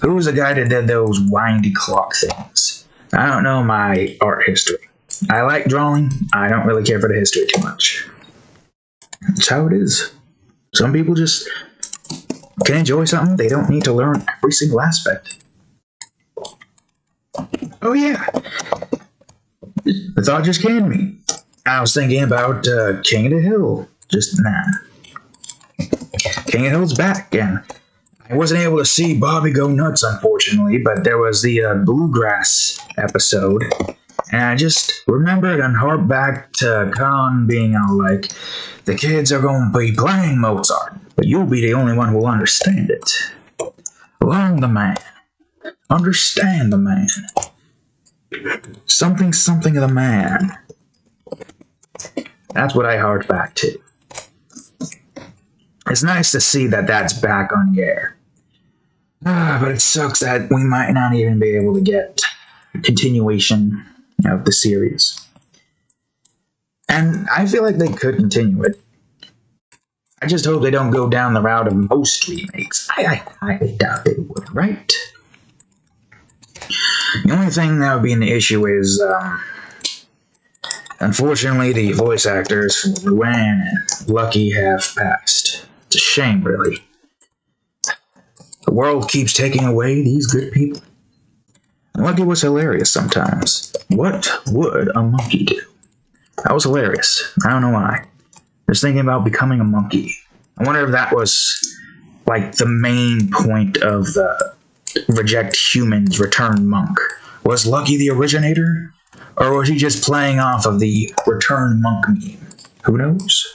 Speaker 1: Who was the guy that did those windy clock things? I don't know my art history. I like drawing. I don't really care for the history too much. That's how it is. Some people just can enjoy something. They don't need to learn every single aspect. Oh yeah. The thought just came to me. I was thinking about King of the Hill just now. King of the Hill's back, and I wasn't able to see Bobby go nuts, unfortunately, but there was the Bluegrass episode, and I just remembered and harped back to Khan being all like, the kids are going to be playing Mozart, but you'll be the only one who will understand it. Learn the man. Understand the man. Something of the man. That's what I harped back to. It's nice to see that that's back on the air. But it sucks that we might not even be able to get a continuation of the series. And I feel like they could continue it. I just hope they don't go down the route of most remakes. I highly doubt they would, right? The only thing that would be an issue is, unfortunately, the voice actors for Luann and Lucky have passed. It's a shame, really. The world keeps taking away these good people. And Lucky was hilarious sometimes. What would a monkey do? That was hilarious. I don't know why. Just thinking about becoming a monkey. I wonder if that was, like, the main point of the Reject Humans, Return Monk. Was Lucky the originator? Or was he just playing off of the Return Monk meme? Who knows?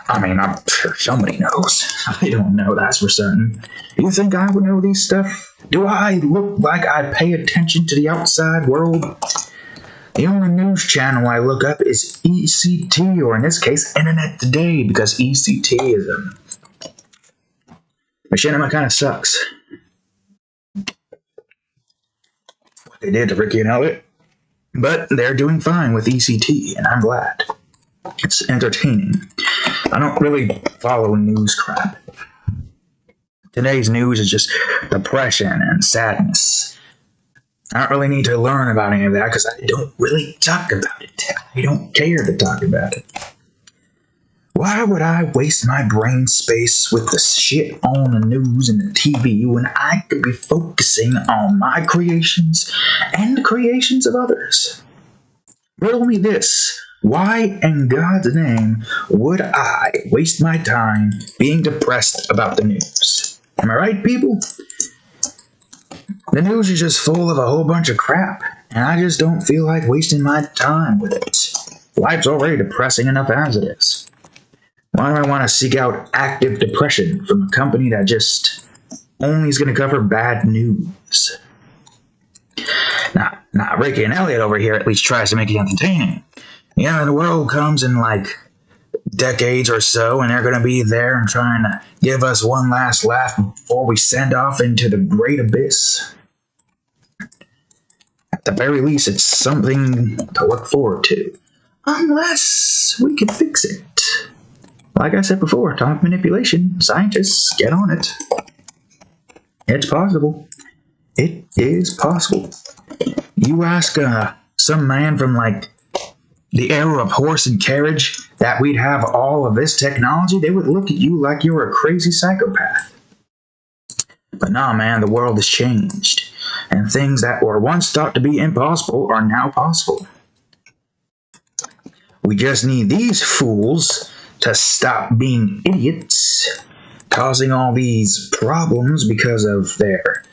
Speaker 1: I mean, I'm sure somebody knows. I don't know, that's for certain. You think I would know these stuff? Do I look like I pay attention to the outside world? The only news channel I look up is ECT, or in this case, Internet Today, because ECT is machinima kind of sucks. What they did to Ricky and Elliot. But they're doing fine with ECT, and I'm glad. It's entertaining. I don't really follow news crap. Today's news is just depression and sadness. I don't really need to learn about any of that because I don't really talk about it. I don't care to talk about it. Why would I waste my brain space with the shit on the news and the TV when I could be focusing on my creations and the creations of others? Riddle me this. Why in God's name would I waste my time being depressed about the news? Am I right, people? The news is just full of a whole bunch of crap, and I just don't feel like wasting my time with it. Life's already depressing enough as it is. Why do I want to seek out active depression from a company that just only is going to cover bad news? Now, Ricky and Elliot over here at least tries to make it entertaining. Yeah, the world comes in like decades or so, and they're going to be there and trying to give us one last laugh before we send off into the great abyss. At the very least, it's something to look forward to. Unless we can fix it. Like I said before, atomic manipulation, scientists, get on it. It's possible. It is possible. You ask some man from like the era of horse and carriage that we'd have all of this technology, they would look at you like you were a crazy psychopath. But nah, man, the world has changed, and things that were once thought to be impossible are now possible. We just need these fools to stop being idiots, causing all these problems because of their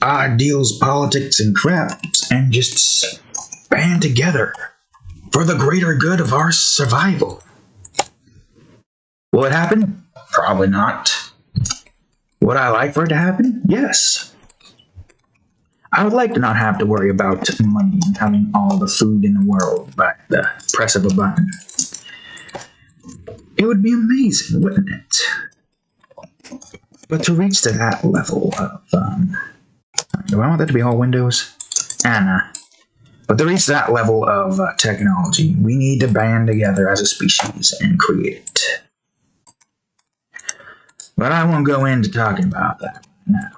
Speaker 1: ideals, politics, and crap, and just band together for the greater good of our survival. Will it happen? Probably not. Would I like for it to happen? Yes. I would like to not have to worry about money and having all the food in the world by the press of a button. It would be amazing, wouldn't it? But to reach to that level of, do I want that to be all Windows? Nah. But to reach that level of technology, we need to band together as a species and create it. But I won't go into talking about that now.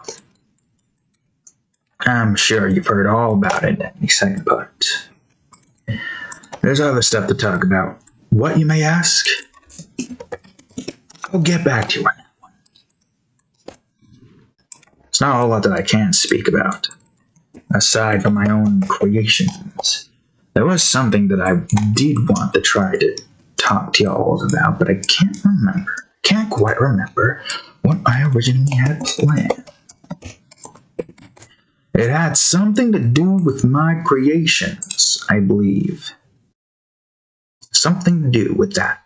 Speaker 1: I'm sure you've heard all about it in the second part. There's other stuff to talk about. What, you may ask? I'll get back to you on that one. It's not a whole lot that I can speak about, aside from my own creations. There was something that I did want to try to talk to y'all about, but I can't remember. Can't quite remember what I originally had planned. It had something to do with my creations, I believe. Something to do with that.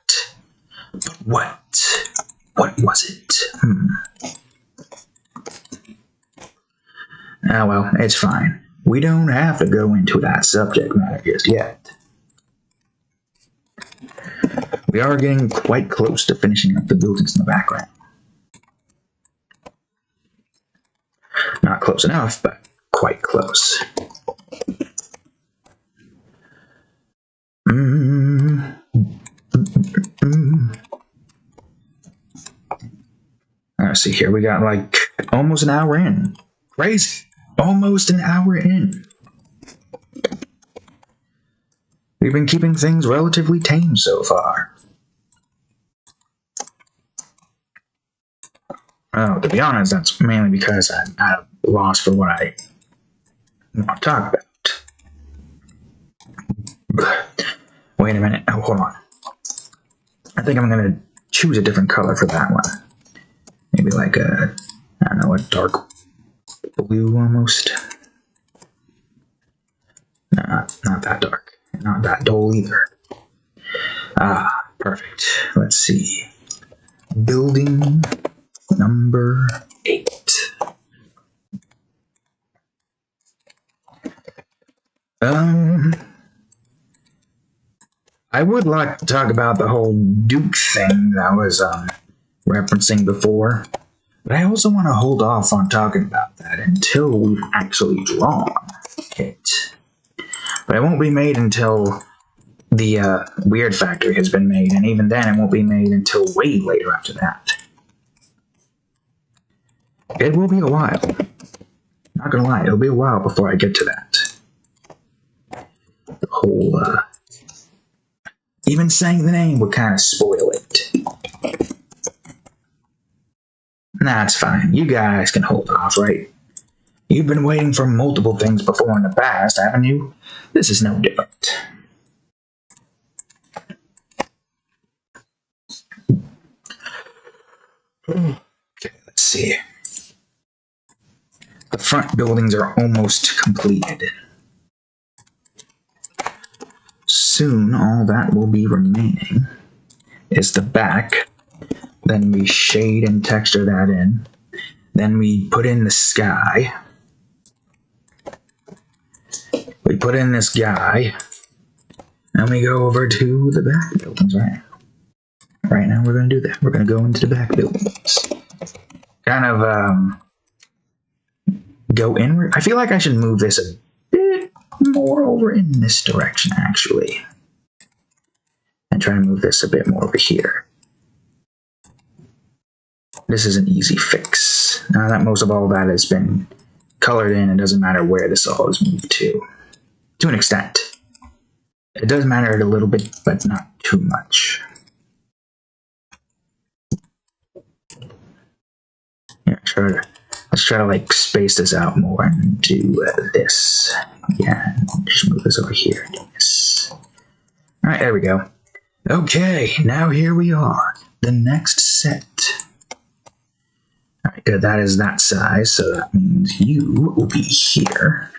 Speaker 1: But what? What was it? Ah, well, it's fine. We don't have to go into that subject matter just yet. We are getting quite close to finishing up the buildings in the background. Not close enough, but quite close. Let's see here. We got like almost an hour in. Crazy. Almost an hour in. We've been keeping things relatively tame so far. Oh, to be honest, that's mainly because I'm at a loss for what I want to talk about. Wait a minute. Oh, hold on. I think I'm going to choose a different color for that one. Maybe like a, I don't know, a dark blue almost. No, not that dark. Not that dull either. Perfect. Let's see. Building number 8. I would like to talk about the whole Duke thing that I was referencing before, but I also want to hold off on talking about that until we've actually drawn it. But it won't be made until the Weird Factory has been made, and even then it won't be made until way later after that. It will be a while. Not gonna lie, it'll be a while before I get to that. The whole, even saying the name would kind of spoil it. Nah, it's fine. You guys can hold off, right? You've been waiting for multiple things before in the past, haven't you? This is no different. Okay, let's see. The front buildings are almost completed. Soon, all that will be remaining is the back. Then we shade and texture that in. Then we put in the sky. We put in this guy. And we go over to the back buildings right now. Right now we're going to do that. We're going to go into the back buildings. Kind of, go inward. I feel like I should move this a bit more over in this direction, actually. And try to move this a bit more over here. This is an easy fix. Now that most of all that has been colored in, it doesn't matter where this all is moved to. To an extent. It does matter a little bit, but not too much. Yeah, let's try to like space this out more and do this. Yeah, just move this over here. Do this. Alright, there we go. Okay, now here we are. The next set. Alright, good. That is that size, so that means you will be here.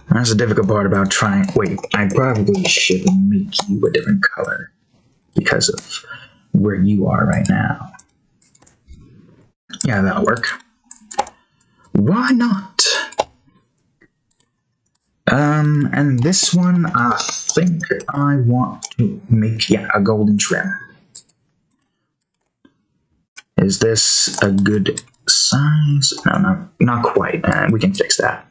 Speaker 1: That's the difficult part about trying. Wait, I probably should make you a different color because of where you are right now. Yeah, that'll work. Why not? And this one, I think I want to make, yeah, a golden trim. Is this a good size? No, not quite. We can fix that.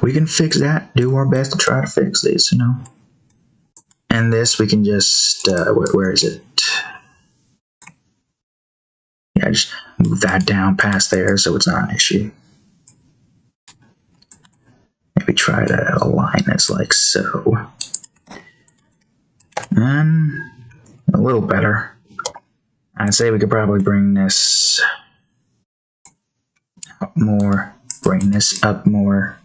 Speaker 1: We can fix that. Do our best to try to fix this, you know. And this, we can just, where is it? Yeah, just move that down past there so it's not an issue. Maybe try to align this like so. And a little better. I'd say we could probably bring this up more. Bring this up more.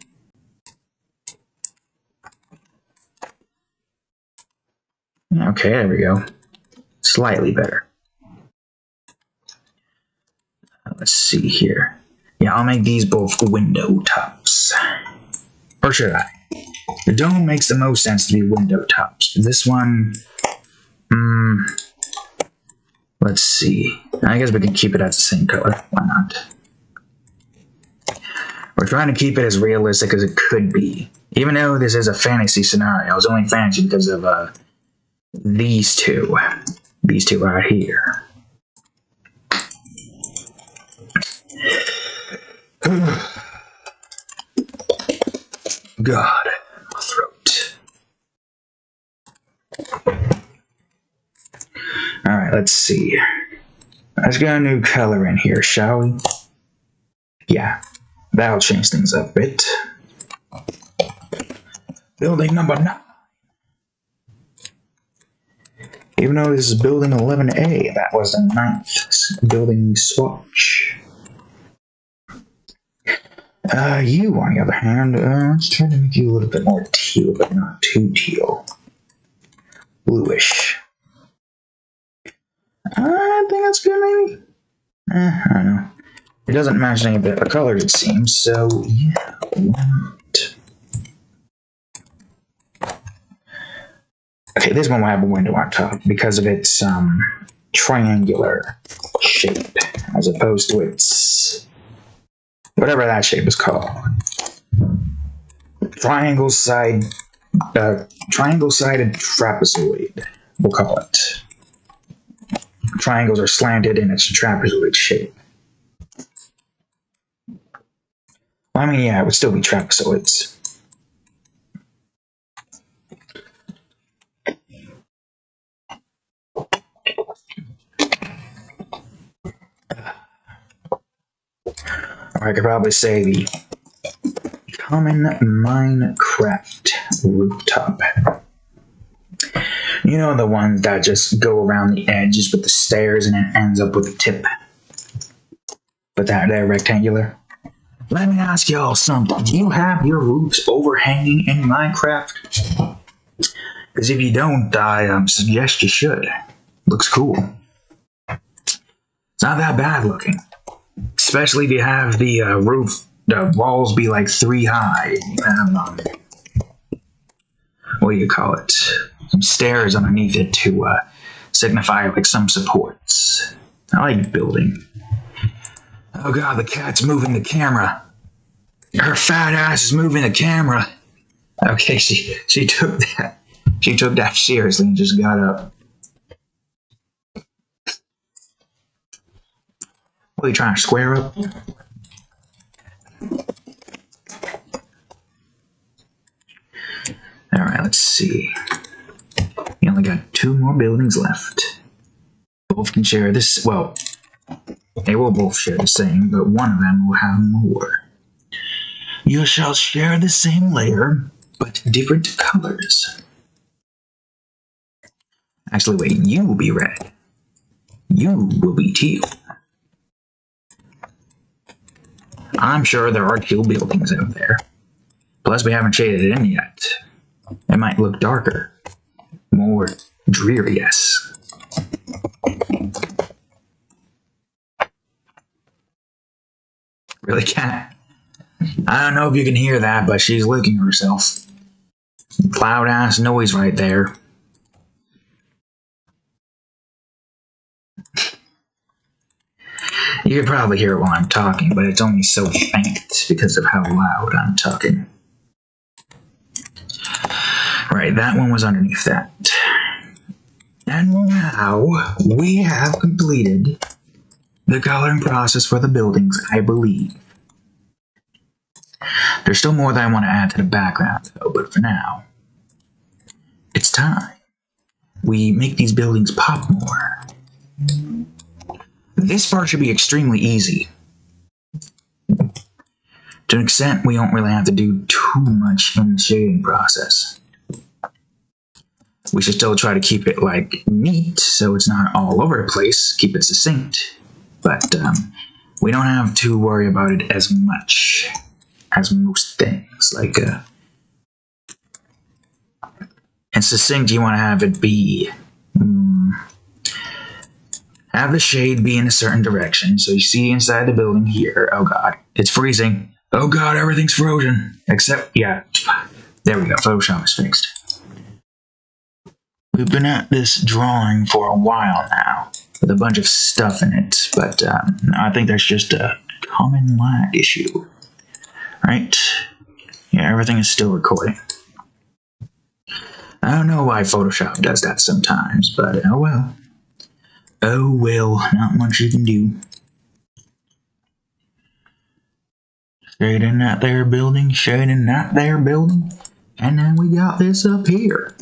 Speaker 1: Okay, there we go. Slightly better. Let's see here. Yeah, I'll make these both window tops. Or should I? The dome makes the most sense to be window tops. This one, let's see. I guess we can keep it as the same color. Why not? We're trying to keep it as realistic as it could be. Even though this is a fantasy scenario, it's only fantasy because of these two. These two right here. God, my throat. Alright, let's see. Let's get a new color in here, shall we? Yeah, that'll change things up a bit. Building number 9. Even though this is building 11A, that was the 9th building swatch. You, on the other hand, let's try to make you a little bit more teal, but not too teal. Bluish. I think that's good, maybe? I don't know. It doesn't match any of the colors, it seems, so yeah, why not? Okay, this one will have a window on top because of its triangular shape, as opposed to its whatever that shape is called. Triangle-sided trapezoid, we'll call it. Triangles are slanted in its trapezoid shape. Well, I mean, yeah, it would still be trapezoids. Or I could probably say the common Minecraft rooftop. You know, the ones that just go around the edges with the stairs and it ends up with a tip. But they're rectangular. Let me ask y'all something. Do you have your roofs overhanging in Minecraft? Because if you don't, I suggest you should. Looks cool. It's not that bad looking. Especially if you have the the walls be like 3 high. What do you call it? Some stairs underneath it to signify like some supports. I like building. Oh god, the cat's moving the camera. Her fat ass is moving the camera. Okay, she took that. She took that seriously and just got up. What are you trying to square up? Alright, let's see. We only got 2 more buildings left. Both can share this. Well, they will both share the same, but one of them will have more. You shall share the same layer, but different colors. Actually, wait, you will be red. You will be teal. I'm sure there are teal buildings out there. Plus, we haven't shaded it in yet. It might look darker. More dreary, yes. Really cat. I don't know if you can hear that, but she's licking herself. Loud ass noise right there. You can probably hear it while I'm talking, but it's only so faint because of how loud I'm talking. Right, that one was underneath that. And now we have completed the coloring process for the buildings, I believe. There's still more that I want to add to the background, though, but for now, it's time. We make these buildings pop more. This part should be extremely easy. To an extent, we don't really have to do too much in the shading process. We should still try to keep it, like, neat, so it's not all over the place, keep it succinct. But, we don't have to worry about it as much as most things. Like, and succinct, you want to have it be, have the shade be in a certain direction. So you see inside the building here, oh god, it's freezing. Oh god, everything's frozen. Except, yeah, there we go, Photoshop is fixed. We've been at this drawing for a while now, with a bunch of stuff in it, but I think that's just a common lag issue. Right? Yeah, everything is still recording. I don't know why Photoshop does that sometimes, but oh well. Oh well, not much you can do. Shading that there building, shading that there building, and then we got this up here.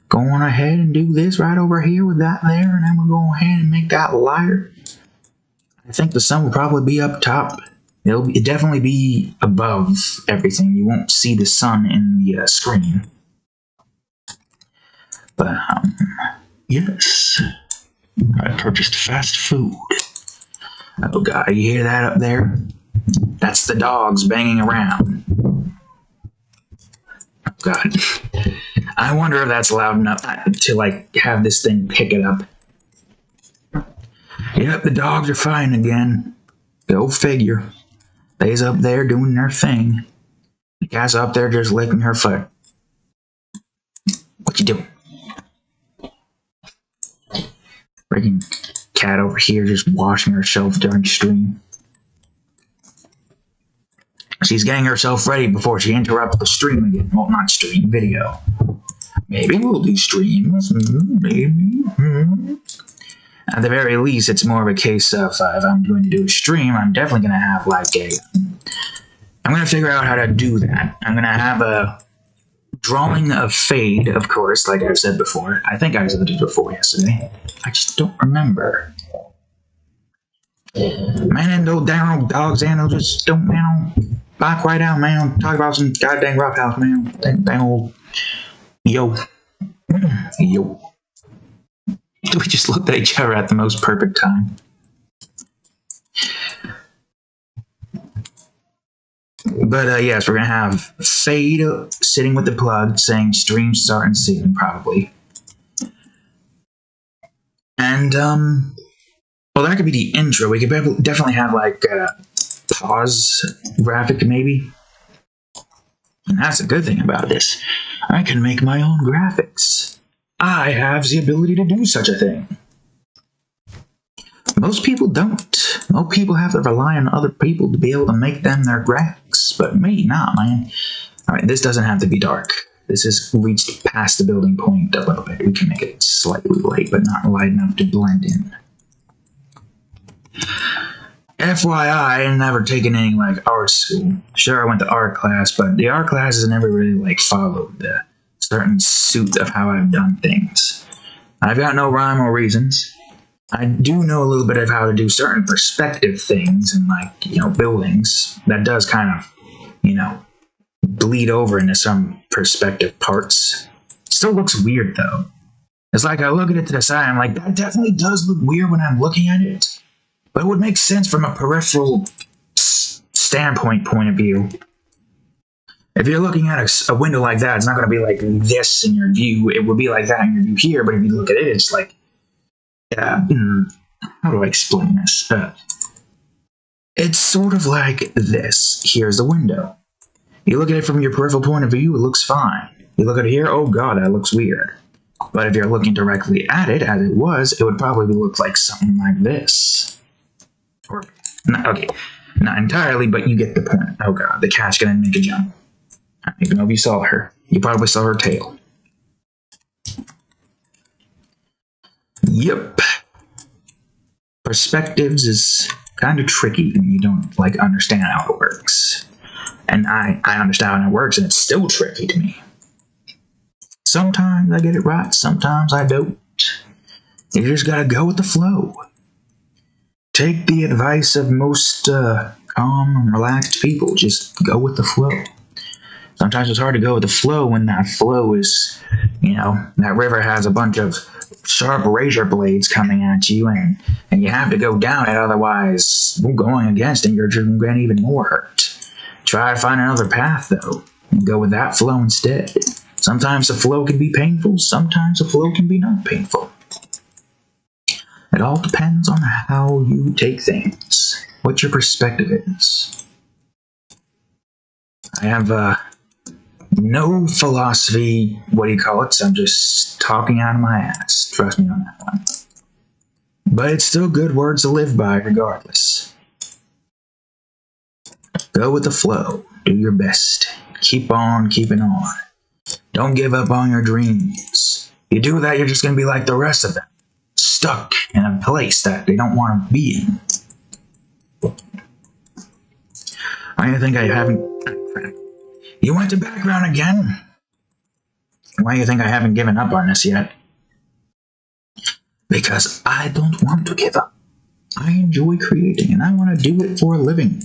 Speaker 1: Going ahead and do this right over here with that there, and then we'll go ahead and make that lighter. I think the sun will probably be up top. It'll definitely be above everything. You won't see the sun in the screen. But, yes. I purchased fast food. Oh god, you hear that up there? That's the dogs banging around. Oh god. I wonder if that's loud enough to, like, have this thing pick it up. Yep, the dogs are fighting again. Go figure. They's up there doing their thing. The cat's up there just licking her foot. What you doing? Freaking cat over here just washing herself during stream. She's getting herself ready before she interrupts the stream again. Well, not stream, video. Maybe we'll do streams. Maybe. At the very least, it's more of a case of if I'm going to do a stream, I'm definitely going to have like a... I'm going to figure out how to do that. I'm going to have a drawing of Fade, of course, like I've said before. I think I said it before yesterday. I just don't remember. Man, and those damn old dogs, and just don't, back right out, man. Talk about some goddamn rough house, man. Damn old... Yo. Yo. We just looked at each other at the most perfect time. But yes, we're gonna have Fade sitting with the plug saying stream starting soon, probably. And well, that could be the intro. We could definitely have like a pause graphic, maybe. And that's a good thing about this. I can make my own graphics. I have the ability to do such a thing. Most people don't. Most people have to rely on other people to be able to make them their graphics. But me, nah, man. Alright, this doesn't have to be dark. This has reached past the building point a little bit. We can make it slightly light, but not light enough to blend in. FYI, I never taken any, like, art school. Sure, I went to art class, but the art classes never really, like, followed the certain suit of how I've done things. I've got no rhyme or reasons. I do know a little bit of how to do certain perspective things and, like, buildings. That does kind of, bleed over into some perspective parts. Still looks weird, though. It's like I look at it to the side, I'm like, that definitely does look weird when I'm looking at it. But it would make sense from a peripheral standpoint point of view. If you're looking at a window like that, it's not going to be like this in your view. It would be like that in your view here, but if you look at it, it's like... how do I explain this? It's sort of like this. Here's the window. You look at it from your peripheral point of view, it looks fine. You look at it here, oh god, that looks weird. But if you're looking directly at it, as it was, it would probably look like something like this. Or, okay, not entirely, but you get the point. Oh god, the cat's gonna make a jump. I don't even know if you saw her. You probably saw her tail. Yep. Perspectives is kind of tricky when you don't, like, understand how it works. And I understand how it works, and it's still tricky to me. Sometimes I get it right, sometimes I don't. You just gotta go with the flow. Take the advice of most calm and relaxed people. Just go with the flow. Sometimes it's hard to go with the flow when that flow is, that river has a bunch of sharp razor blades coming at you, and you have to go down it, otherwise going against it, you're just going to get even more hurt. Try to find another path, though, and go with that flow instead. Sometimes the flow can be painful, sometimes the flow can be not painful. It all depends on how you take things, what your perspective is. I have no philosophy, so I'm just talking out of my ass. Trust me on that one. But it's still good words to live by regardless. Go with the flow. Do your best. Keep on keeping on. Don't give up on your dreams. You do that, you're just going to be like the rest of them. Stuck in a place that they don't want to be in. I think I haven't... You went to background again? Why do you think I haven't given up on this yet? Because I don't want to give up. I enjoy creating, and I want to do it for a living.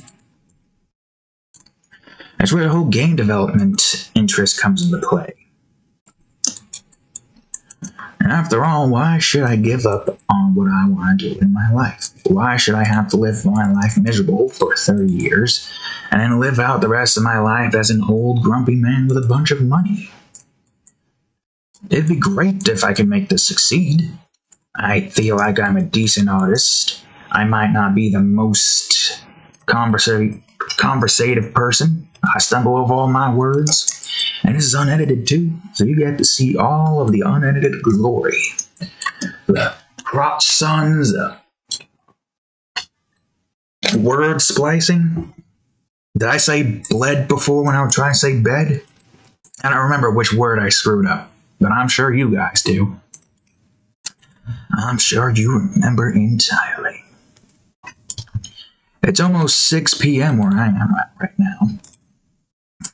Speaker 1: That's where the whole game development interest comes into play. And after all, why should I give up on what I want to do in my life? Why should I have to live my life miserable for 30 years and then live out the rest of my life as an old grumpy man with a bunch of money? It'd be great if I could make this succeed. I feel like I'm a decent artist. I might not be the most conversative person. I stumble over all my words. And this is unedited too, so you get to see all of the unedited glory. The crotch sons, word splicing. Did I say bled before when I was trying to say bed? I don't remember which word I screwed up, but I'm sure you guys do. I'm sure you remember entirely. It's almost 6 p.m. where I am at right now.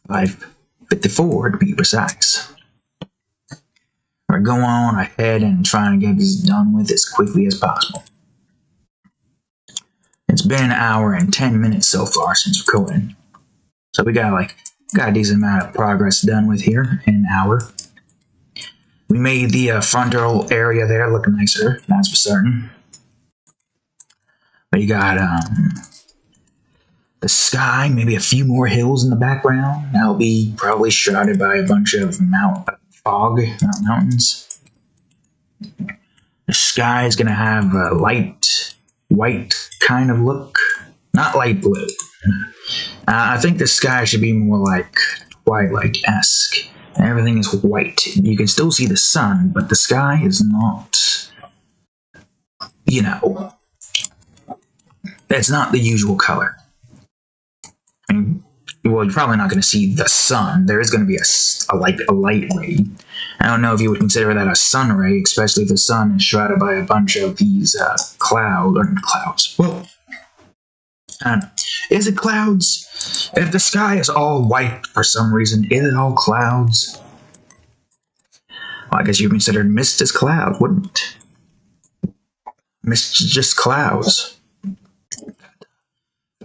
Speaker 1: 5:54 to be precise. We're going on ahead and trying to get this done with as quickly as possible. It's been an hour and 10 minutes so far since recording. So we got a decent amount of progress done with here in an hour. We made the frontal area there look nicer, that's for certain. But you got the sky, maybe a few more hills in the background. That'll be probably shrouded by a bunch of mountains. The sky is gonna have a light white kind of look, not light blue. I think the sky should be more like Twilight-esque. Everything is white. You can still see the sun, but the sky is not, it's not the usual color. I mean, well, you're probably not going to see the sun. There is going to be a light ray. I don't know if you would consider that a sun ray, especially if the sun is shrouded by a bunch of these clouds. Well, I don't know. Is it clouds? If the sky is all white for some reason, is it all clouds? Well, I guess you consider mist as cloud, wouldn't it? Mist is just clouds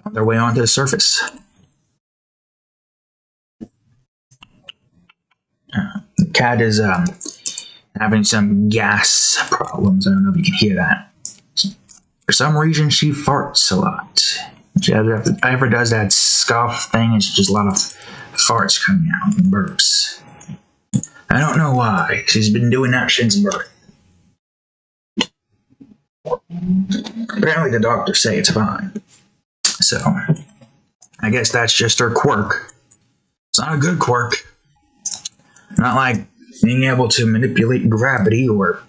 Speaker 1: on their way onto the surface. The cat is having some gas problems. I don't know if you can hear that. For some reason, she farts a lot. She ever does that scoff thing, it's just a lot of farts coming out and burps. I don't know why. She's been doing that since birth. Apparently the doctors say it's fine. So, I guess that's just her quirk. It's not a good quirk. Not like being able to manipulate gravity or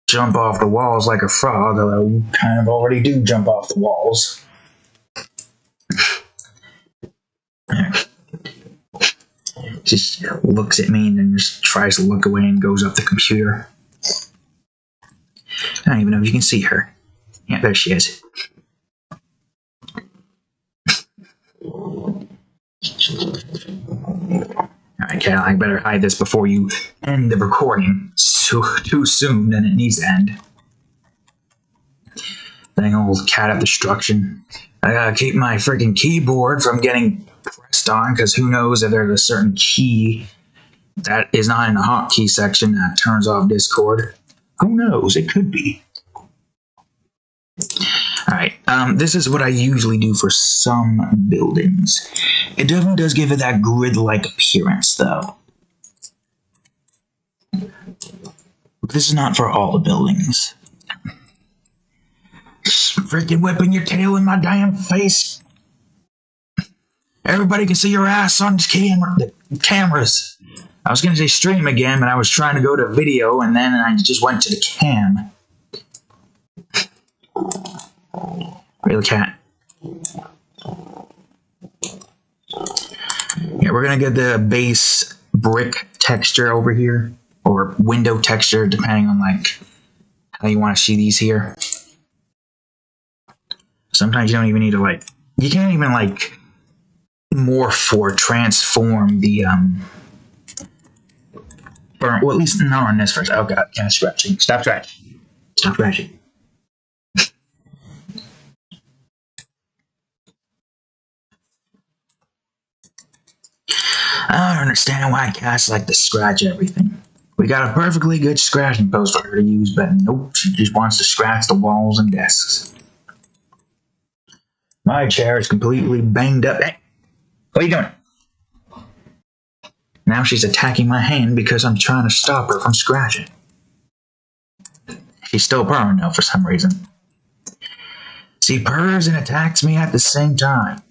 Speaker 1: jump off the walls like a frog, although you kind of already do jump off the walls. She just looks at me and then just tries to look away and goes up the computer. I don't even know if you can see her. Yeah, there she is. Alright, Cal, I better hide this before you end the recording too soon than it needs to end. Dang old cat of destruction. I gotta keep my freaking keyboard from getting pressed on, because who knows if there's a certain key that is not in the hotkey section that turns off Discord. Who knows? It could be. Alright, this is what I usually do for some buildings. It definitely does give it that grid-like appearance, though. But this is not for all the buildings. Freaking whipping your tail in my damn face. Everybody can see your ass on the cameras. I was going to say stream again, but I was trying to go to video, and then I just went to the cam. Really, cat? Yeah, we're going to get the base brick texture over here, or window texture, depending on how you want to see these here. Sometimes you don't even need to you can't even morph or transform the or well, at least not on this first. Oh god, kind of scratching. Stop scratching. Stop scratching. I don't understand why cats like to scratch everything. We got a perfectly good scratching post for her to use, but nope, she just wants to scratch the walls and desks. My chair is completely banged up. Hey, what are you doing? Now she's attacking my hand because I'm trying to stop her from scratching. She's still purring though for some reason. She purrs and attacks me at the same time.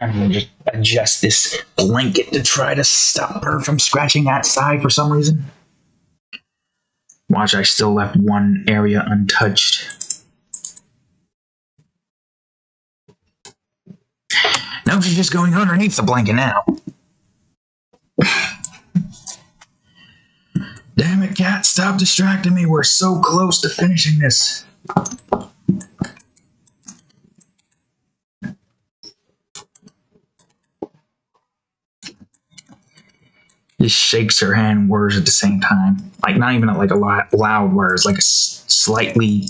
Speaker 1: I'm gonna just adjust this blanket to try to stop her from scratching that side for some reason. Watch, I still left one area untouched. No, she's just going underneath the blanket now. Damn it, cat, stop distracting me. We're so close to finishing this. Just shakes her hand words at the same time. Like, not even like a loud words, like a slightly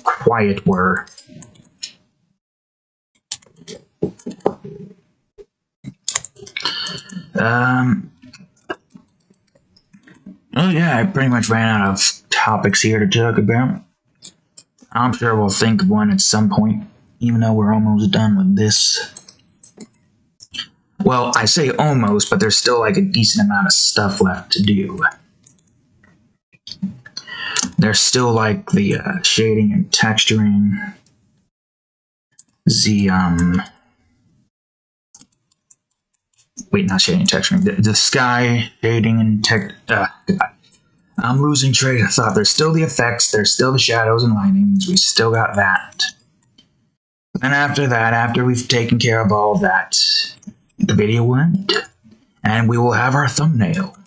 Speaker 1: quiet word. Oh yeah, I pretty much ran out of topics here to talk about. I'm sure we'll think of one at some point, even though we're almost done with this. Well, I say almost, but there's still like a decent amount of stuff left to do. There's still like the shading and texturing. Wait, not shading and texturing. The sky shading and I'm losing track of thought. There's still the effects, there's still the shadows and lightnings. We still got that. And after that, after we've taken care of all of that, the video will end. And we will have our thumbnail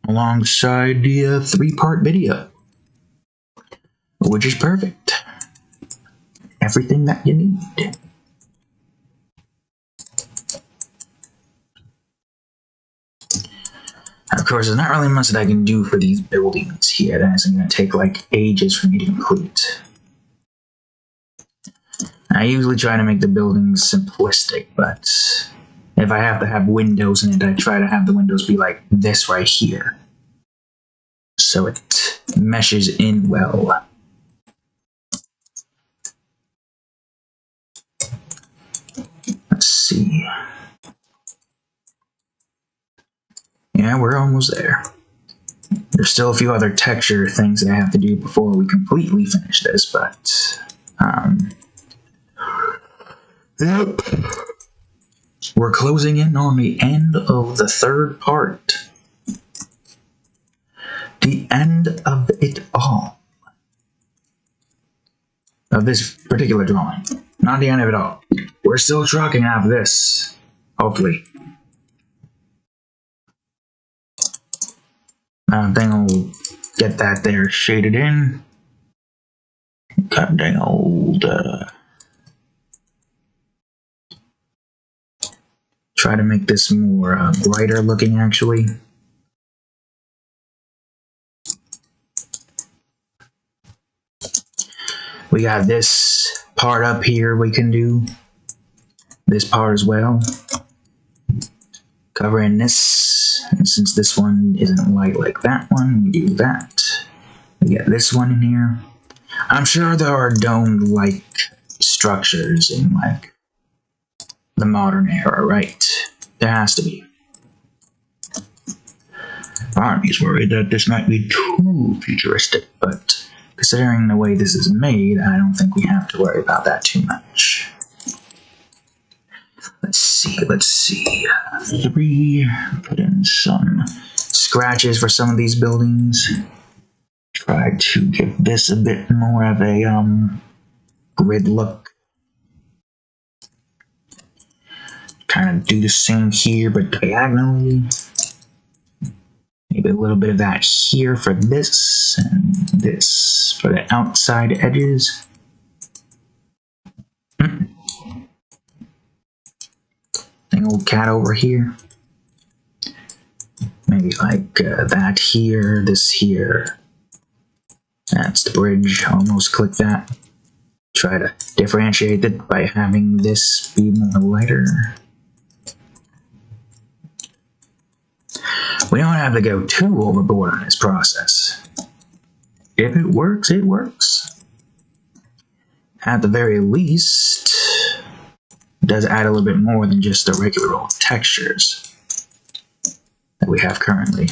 Speaker 1: alongside the 3-part video, which is perfect. Everything that you need. Of course, there's not really much that I can do for these buildings here. That isn't going to take like ages for me to complete. I usually try to make the buildings simplistic, but if I have to have windows in it, I try to have the windows be like this right here, so it meshes in well. Let's see. Yeah, we're almost there. There's still a few other texture things that I have to do before we completely finish this, but yep. We're closing in on the end of the 3rd part. The end of it all. Of this particular drawing. Not the end of it all. We're still trucking after this. Hopefully. I think I'll get that there shaded in. God dang old. Try to make this more brighter looking, actually. We got this part up here we can do. This part as well. Covering this. And since this one isn't light like that one, we do that. We got this one in here. I'm sure there are dome-like structures in like the modern era, right? There has to be. Part of me is worried that this might be too futuristic, but considering the way this is made, I don't think we have to worry about that too much. Let's see. 3, put in some scratches for some of these buildings. Try to give this a bit more of a grid look. Kind of do the same here, but diagonally. Maybe a little bit of that here for this, and this for the outside edges. Old cat over here. Maybe like that here, this here. That's the bridge. Almost click that. Try to differentiate it by having this be more lighter. We don't have to go too overboard on this process. If it works, it works. At the very least, it does add a little bit more than just the regular old textures that we have currently.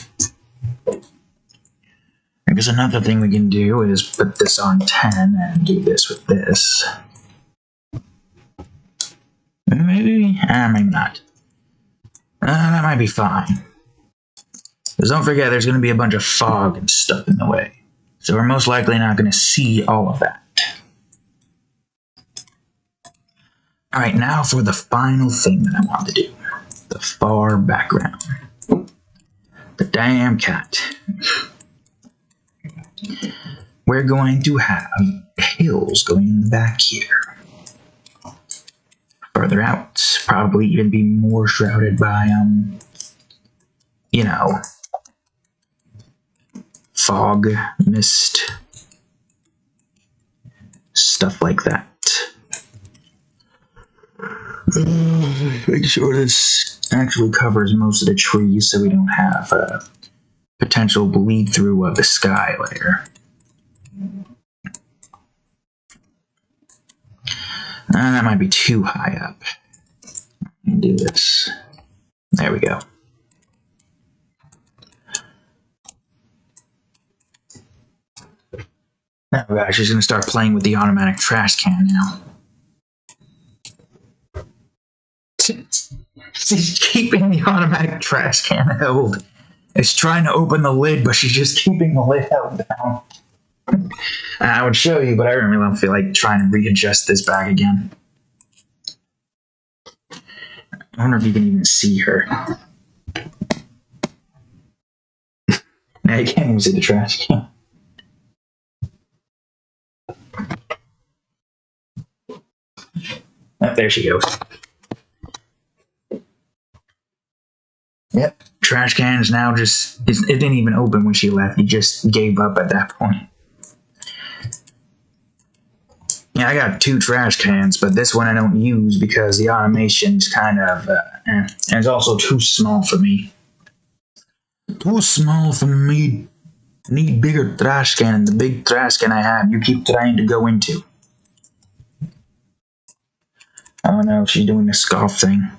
Speaker 1: I guess another thing we can do is put this on 10 and do this with this. Maybe? Maybe not. That might be fine. Because don't forget, there's going to be a bunch of fog and stuff in the way. So we're most likely not going to see all of that. Alright, now for the final thing that I want to do. The far background. The damn cat. We're going to have hills going in the back here. Further out, probably even be more shrouded by, you know, fog, mist, stuff like that. Make sure this actually covers most of the trees so we don't have a potential bleed through of the sky later. That might be too high up. Let me do this. There we go. Oh gosh, she's gonna start playing with the automatic trash can now. She's keeping the automatic trash can held. It's trying to open the lid, but she's just keeping the lid held down. I would show you, but I really don't feel like trying to readjust this back again. I wonder if you can even see her. Now you can't even see the trash can. Oh, there she goes. Yep, trash can is now just, it didn't even open when she left. It just gave up at that point. Yeah, I got 2 trash cans, but this one I don't use because the automation's kind of, and it's also too small for me. Too small for me. Need bigger trash can. The big trash can I have, you keep trying to go into. Oh no, she's doing the scoff thing.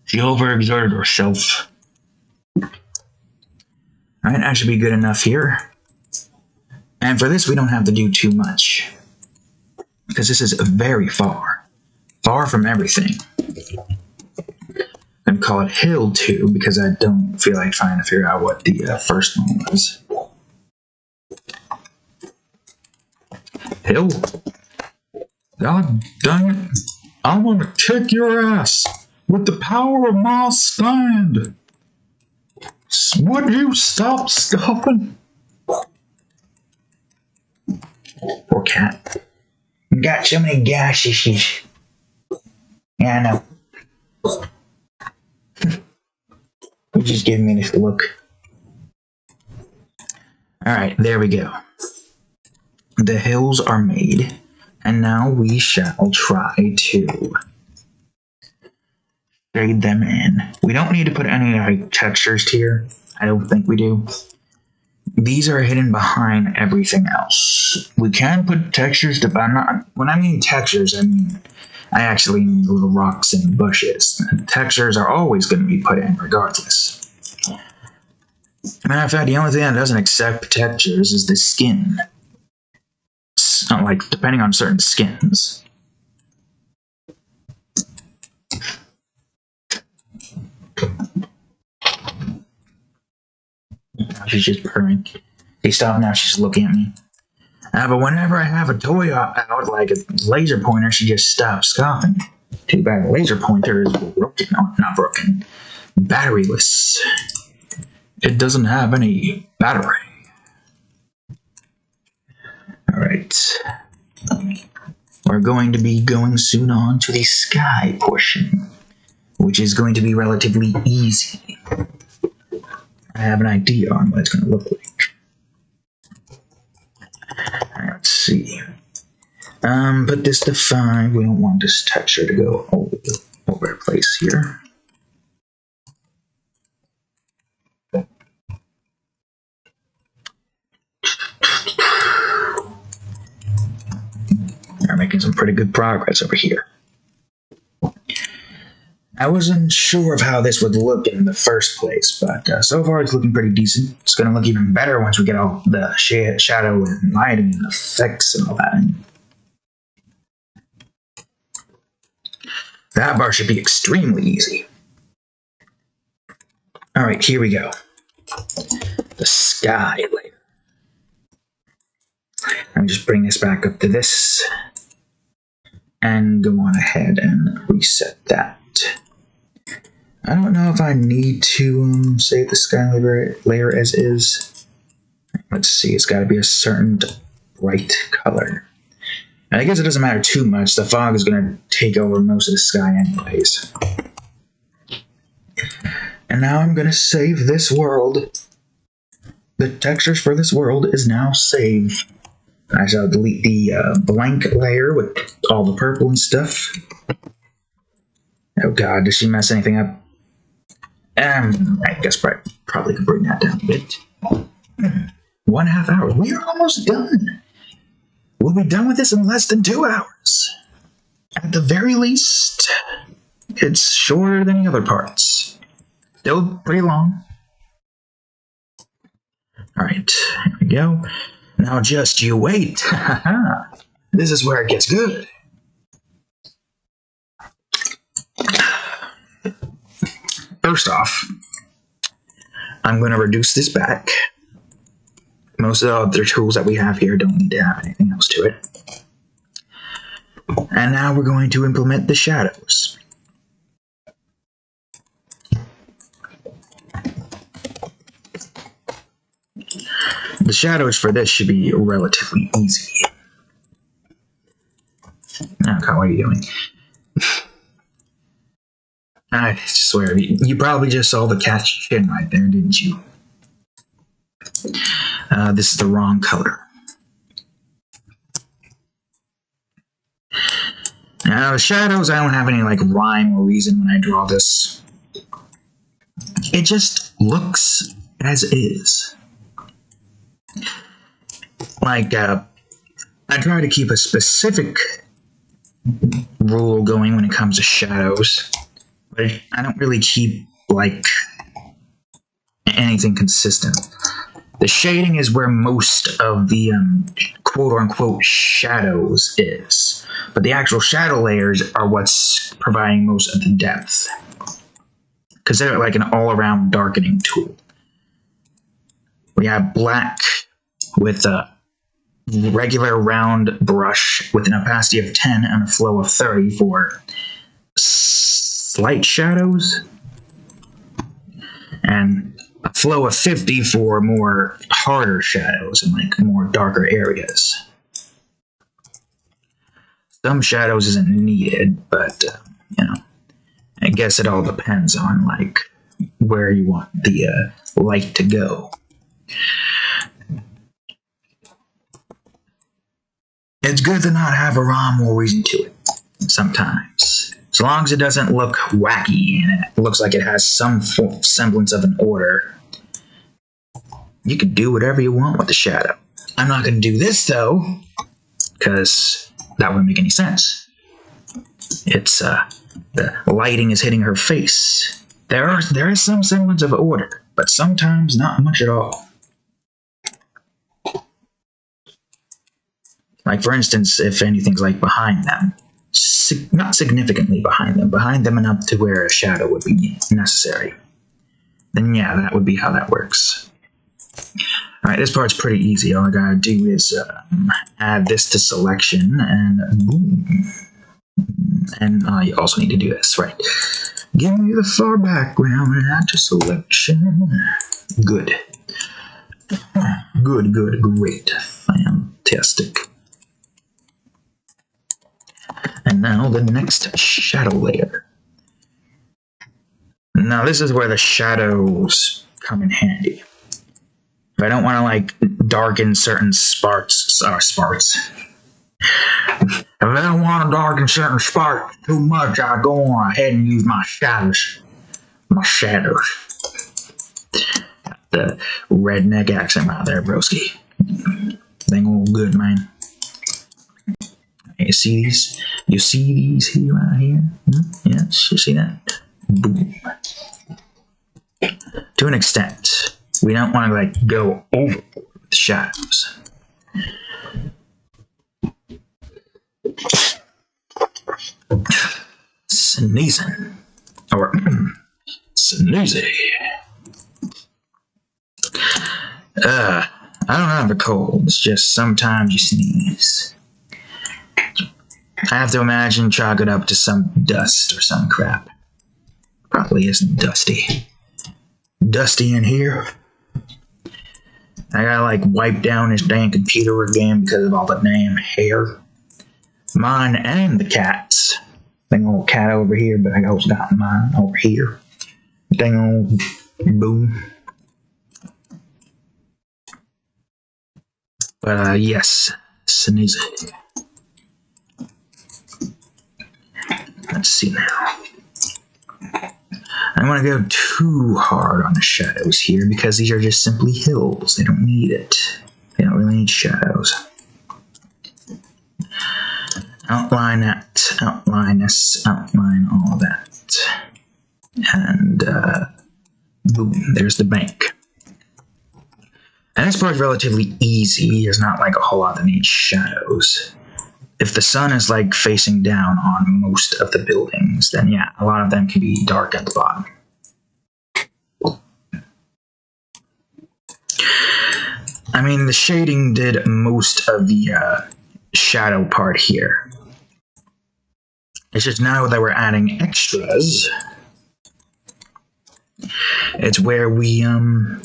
Speaker 1: She overexerted herself. Alright, that should be good enough here. And for this, we don't have to do too much. Because this is very far. Far from everything. I'm going to call it Hill 2, because I don't feel like trying to figure out what the first one was. Hill? God dang it. I'm going to kick your ass with the power of my stand. Would you stop scoffing? Poor cat. Got so many gashes. Yeah, I know. You're just giving me this look. Alright, there we go. The hills are made, and now we shall try to shade them in. We don't need to put any textures here. I don't think we do. These are hidden behind everything else. We can put textures to, when I mean textures, I actually mean little rocks and bushes. Textures are always going to be put in regardless. Matter of fact, the only thing that doesn't accept textures is the skin. Like, depending on certain skins. Now she's just purring. Hey, stop now, she's looking at me. But whenever I have a toy out, like a laser pointer, she just stops scoffing. Too bad the laser pointer is broken. No, not broken. Batteryless. It doesn't have any battery. Alright. We're going to be going soon on to the sky portion, which is going to be relatively easy. I have an idea on what it's going to look like. Let's see. Put this to 5. We don't want this texture to go all over the place here. We're making some pretty good progress over here. I wasn't sure of how this would look in the first place, but so far it's looking pretty decent. It's going to look even better once we get all the shadow and lighting and effects and all that. That bar should be extremely easy. Alright, here we go. The sky layer. I'll just bring this back up to this and go on ahead and reset that. I don't know if I need to save the sky layer as is. Let's see, it's got to be a certain bright color. And I guess it doesn't matter too much. The fog is going to take over most of the sky anyways. And now I'm going to save this world. The textures for this world is now saved. I shall delete the blank layer with all the purple and stuff. Oh god, did she mess anything up? I guess probably could bring that down a bit. 1.5 hours. We are almost done. We'll be done with this in less than 2 hours. At the very least, it's shorter than the other parts. Still pretty long. Alright, here we go. Now just you wait. This is where it gets good. First off, I'm going to reduce this back. Most of the other tools that we have here don't need to have anything else to it. And now we're going to implement the shadows. The shadows for this should be relatively easy. Okay, what are you doing? I swear, you probably just saw the cat's chin right there, didn't you? This is the wrong color. Now, the shadows, I don't have any like rhyme or reason when I draw this. It just looks as is. Like, I try to keep a specific rule going when it comes to shadows, but I don't really keep, like, anything consistent. The shading is where most of the quote-unquote shadows is, but the actual shadow layers are what's providing most of the depth, because they're like an all-around darkening tool. We have black with a regular round brush with an opacity of 10 and a flow of 30 for slight shadows, and a flow of 50 for more harder shadows and like more darker areas. Some shadows isn't needed, but you know, I guess it all depends on like where you want the light to go. It's good to not have a rhyme or reason to it sometimes. As long as it doesn't look wacky and it looks like it has some semblance of an order, you can do whatever you want with the shadow. I'm not going to do this though, because that wouldn't make any sense. It's the lighting is hitting her face. There is some semblance of order, but sometimes not much at all. Like for instance, if anything's like behind them, not significantly behind them enough to where a shadow would be necessary, then yeah, that would be how that works. Alright, this part's pretty easy. All I gotta do is add this to selection, and boom. And you also need to do this, right? Give me the far background and add to selection. Good. Good, great, fantastic. And now the next shadow layer. Now this is where the shadows come in handy. If I don't want to like darken certain sparks. If I don't want to darken certain sparks too much, I go on ahead and use my shadows. Got the redneck accent right there, broski. Thing all good, man. You see these? You see these here, right here? Yes, you see that? Boom. To an extent. We don't want to like go over the shadows. So sneezing. Or sneezy. I don't have a cold. It's just sometimes you sneeze. I have to imagine chalk it up to some dust or some crap. Probably isn't dusty. Dusty in here. I gotta like wipe down this dang computer again because of all the damn hair. Mine and the cat's. Dang old cat over here, but I also got mine over here. Dang old boom. But yes, sneezing. Let's see now. I don't want to go too hard on the shadows here because these are just simply hills. They don't need it. They don't really need shadows. Outline that, outline this, outline all that. And boom, there's the bank. And this part's relatively easy. There's not like a whole lot that needs shadows. If the sun is like facing down on most of the buildings, then yeah, a lot of them can be dark at the bottom. I mean, the shading did most of the shadow part here. It's just now that we're adding extras, it's where we, you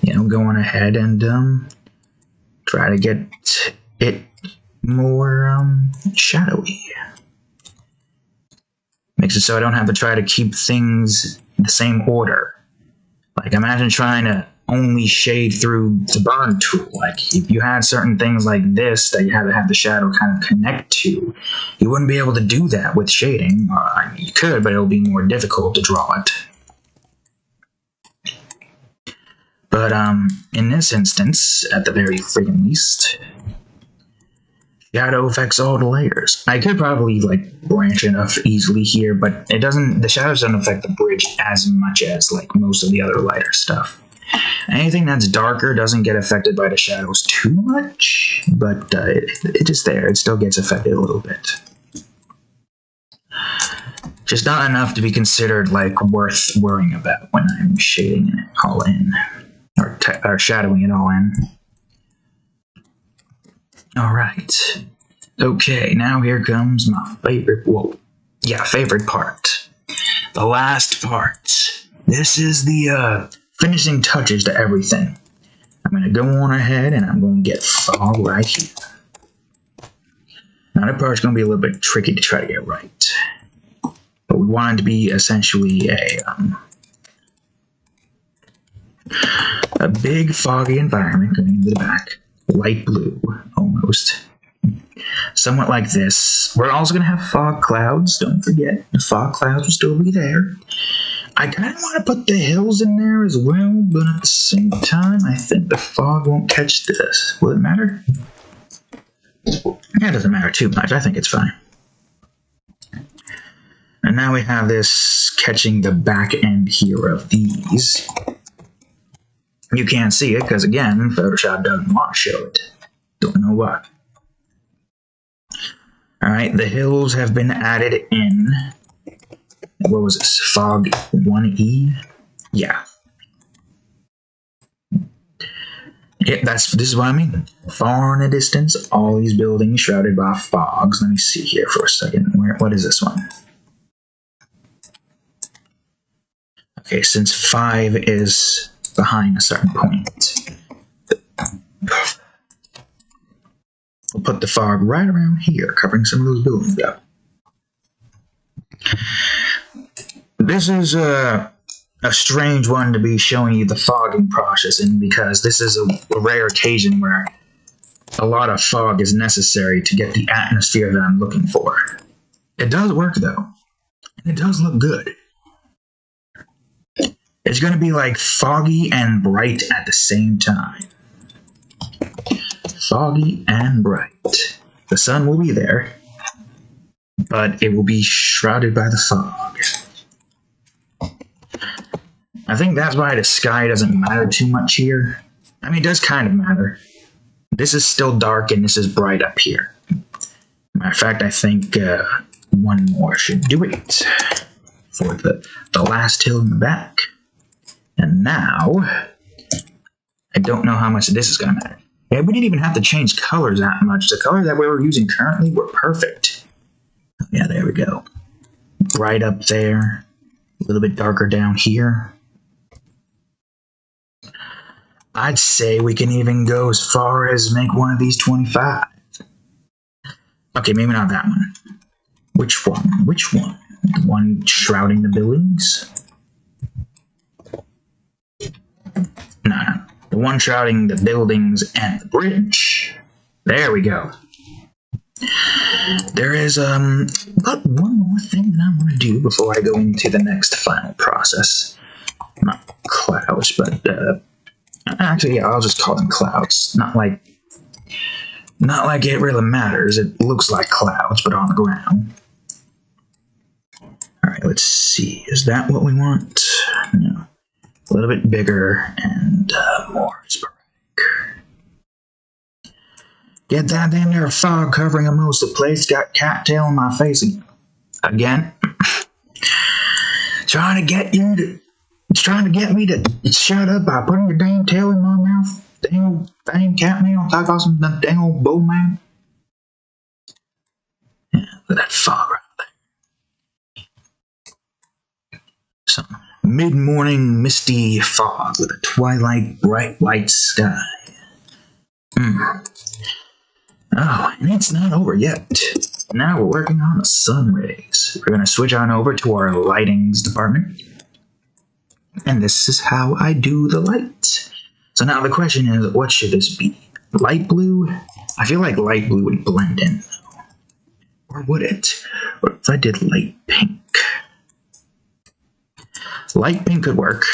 Speaker 1: know, go on ahead and try to get it more shadowy. Makes it so I don't have to try to keep things the same order. Like, imagine trying to only shade through the burn tool. Like, if you had certain things like this that you had to have the shadow kind of connect to, you wouldn't be able to do that with shading. I mean, you could, but it'll be more difficult to draw it. But in this instance, at the very friggin' least, shadow affects all the layers. I could probably like branch it off easily here, but it doesn't. The shadows don't affect the bridge as much as like most of the other lighter stuff. Anything that's darker doesn't get affected by the shadows too much, but it is there. It still gets affected a little bit. Just not enough to be considered like worth worrying about when I'm shading it all in, or shadowing it all in. Alright. Okay, now here comes my favorite, favorite part. The last part. This is the finishing touches to everything. I'm going to go on ahead and I'm going to get fog right here. Now that part's going to be a little bit tricky to try to get right. But we want it to be essentially a big foggy environment going into the back. Light blue, almost. Somewhat like this. We're also going to have fog clouds. Don't forget, the fog clouds will still be there. I kind of want to put the hills in there as well, but at the same time, I think the fog won't catch this. Will it matter? Yeah, it doesn't matter too much. I think it's fine. And now we have this catching the back end here of these. You can't see it because, again, Photoshop doesn't want to show it. Don't know why. Alright, the hills have been added in. What was this? Fog 1E? Yeah. Yeah, this is what I mean. Far in the distance, all these buildings shrouded by fogs. Let me see here for a second. What is this one? Okay, since 5 is behind a certain point, we'll put the fog right around here, covering some of those buildings up. This is a strange one to be showing you the fogging process in, because this is a rare occasion where a lot of fog is necessary to get the atmosphere that I'm looking for. It does work though, and it does look good. It's going to be like foggy and bright at the same time. Foggy and bright. The sun will be there, but it will be shrouded by the fog. I think that's why the sky doesn't matter too much here. I mean, it does kind of matter. This is still dark and this is bright up here. Matter of fact, I think one more should do it for the last hill in the back. And now, I don't know how much this is going to matter. Yeah, we didn't even have to change colors that much. The colors that we were using currently were perfect. Yeah, there we go. Bright up there. A little bit darker down here. I'd say we can even go as far as make one of these 25. Okay, maybe not that one. Which one? Which one? The one shrouding the buildings? No. The one shrouding the buildings and the bridge. There we go. There is but one more thing that I want to do before I go into the next final process. Not clouds, but actually, yeah, I'll just call them clouds. Not like it really matters. It looks like clouds, but on the ground. All right, let's see. Is that what we want? No. A little bit bigger and more sporadic. Get that damn near fog covering most of the place. Got cattail in my face again. Trying to get me to shut up by putting your damn tail in my mouth. Dang cat man on top of some dang old bull man. Yeah, look at that fog right there. Some mid-morning misty fog with a twilight bright white sky. Oh, and it's not over yet. Now we're working on the sun rays. We're going to switch on over to our lightings department. And this is how I do the light. So now the question is, what should this be? Light blue? I feel like light blue would blend in, though. Or would it? What if I did light pink? Light pink could work.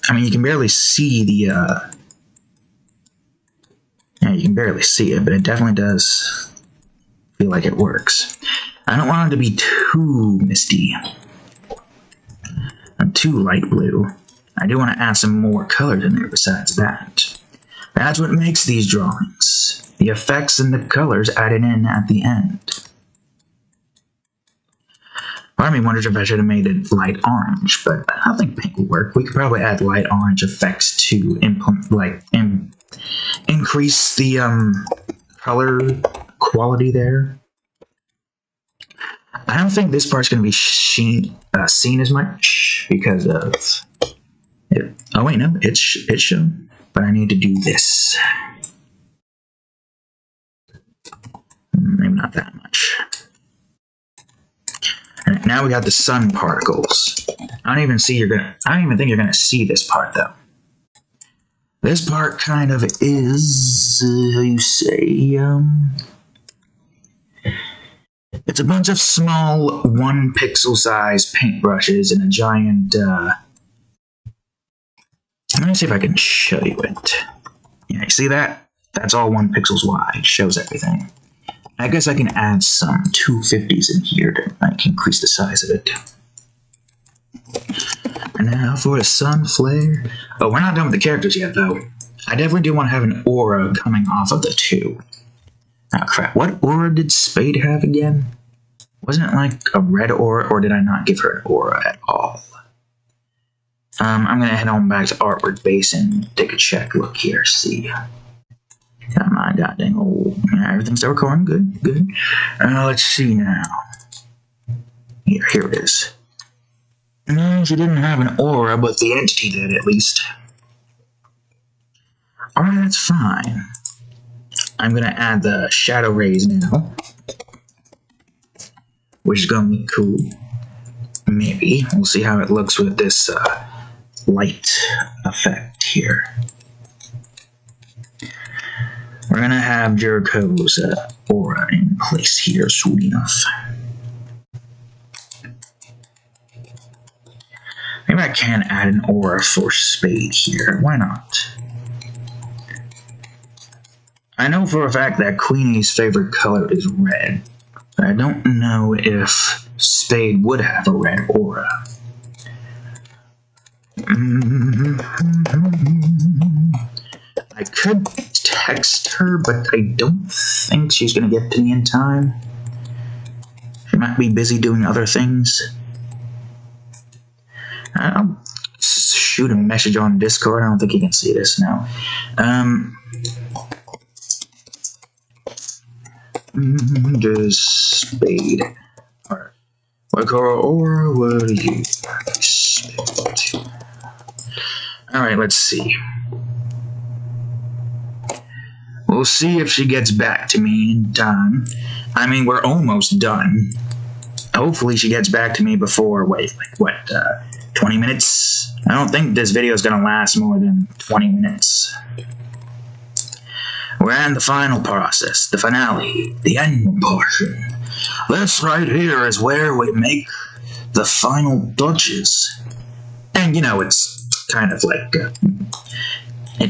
Speaker 1: I mean, you can barely see the, yeah, you can barely see it, but it definitely does feel like it works. I don't want it to be too misty and too light blue. I do want to add some more colors in there besides that. That's what makes these drawings. The effects and the colors added in at the end. Part of me wonders if I should have made it light orange, but I think pink would work. We could probably add light orange effects to increase the color quality there. I don't think this part's going to be seen as much because of it. Oh wait, no, it's shown. But I need to do this. Maybe not that much. All right, now we got the sun particles. I don't even think you're gonna see this part though. This part kind of is, how you say, it's a bunch of small 1 pixel size paintbrushes and a giant, let me see if I can show you it. Yeah, you see that? That's all 1 pixels wide. It shows everything. I guess I can add some 250s in here to increase the size of it. And now for the sun flare. Oh, we're not done with the characters yet, though. I definitely do want to have an aura coming off of the 2. Oh, crap. What aura did Spade have again? Wasn't it like a red aura, or did I not give her an aura at all? I'm going to head on back to Artwork Base and take a check look here, see. Got my goddamn old. Everything's still recording. Good, good. Let's see now. Here it is. No, she didn't have an aura, but the entity did at least. Alright, that's fine. I'm gonna add the shadow rays now, which is gonna look cool. Maybe. We'll see how it looks with this light effect here. We're gonna have Jericho's aura in place here soon enough. Maybe I can add an aura for Spade here. Why not? I know for a fact that Queenie's favorite color is red. But I don't know if Spade would have a red aura. I could text her, but I don't think she's gonna get to me in time. She might be busy doing other things. I'll shoot a message on Discord. I don't think he can see this now. Just Spade. Or what color or what do you expect? Alright, let's see. We'll see if she gets back to me in time. I mean, we're almost done. Hopefully she gets back to me before, wait, like what, 20 minutes? I don't think this video is going to last more than 20 minutes. We're in the final process, the finale, the end portion. This right here is where we make the final touches. And, you know, it's kind of like,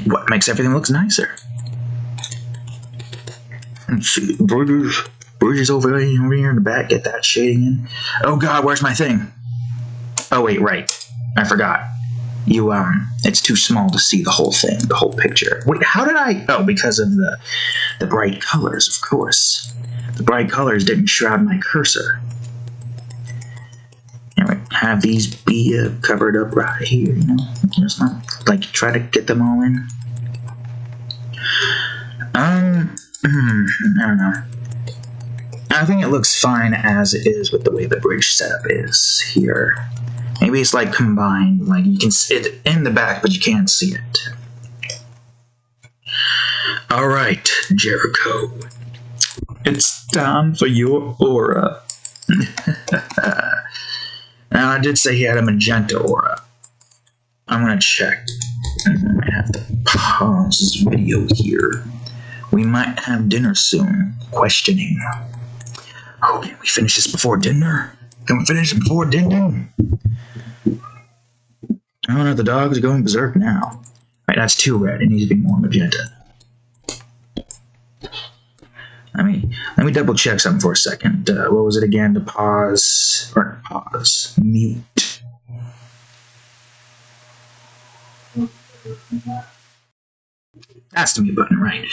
Speaker 1: what makes everything look nicer. And see, Bridges over here in the back, get that shading in. Oh god, where's my thing? Oh wait, right. I forgot. You, it's too small to see the whole thing, the whole picture. Wait, how did I... Oh, because of the bright colors, of course. The bright colors didn't shroud my cursor. Anyway, have these be covered up right here, you know? Just not, like, try to get them all in. I don't know. I think it looks fine as it is with the way the bridge setup is here. Maybe it's like combined, like you can see it in the back, but you can't see it. Alright, Jericho. It's time for your aura. Now, I did say he had a magenta aura. I'm gonna check. I might have to pause this video here. We might have dinner soon. Questioning. Oh, can we finish this before dinner? Can we finish it before dinner? Oh no, the dogs are going berserk now. Right, that's too red. It needs to be more magenta. Let me double check something for a second. What was it again? To pause or pause. Mute. That's the mute button, right?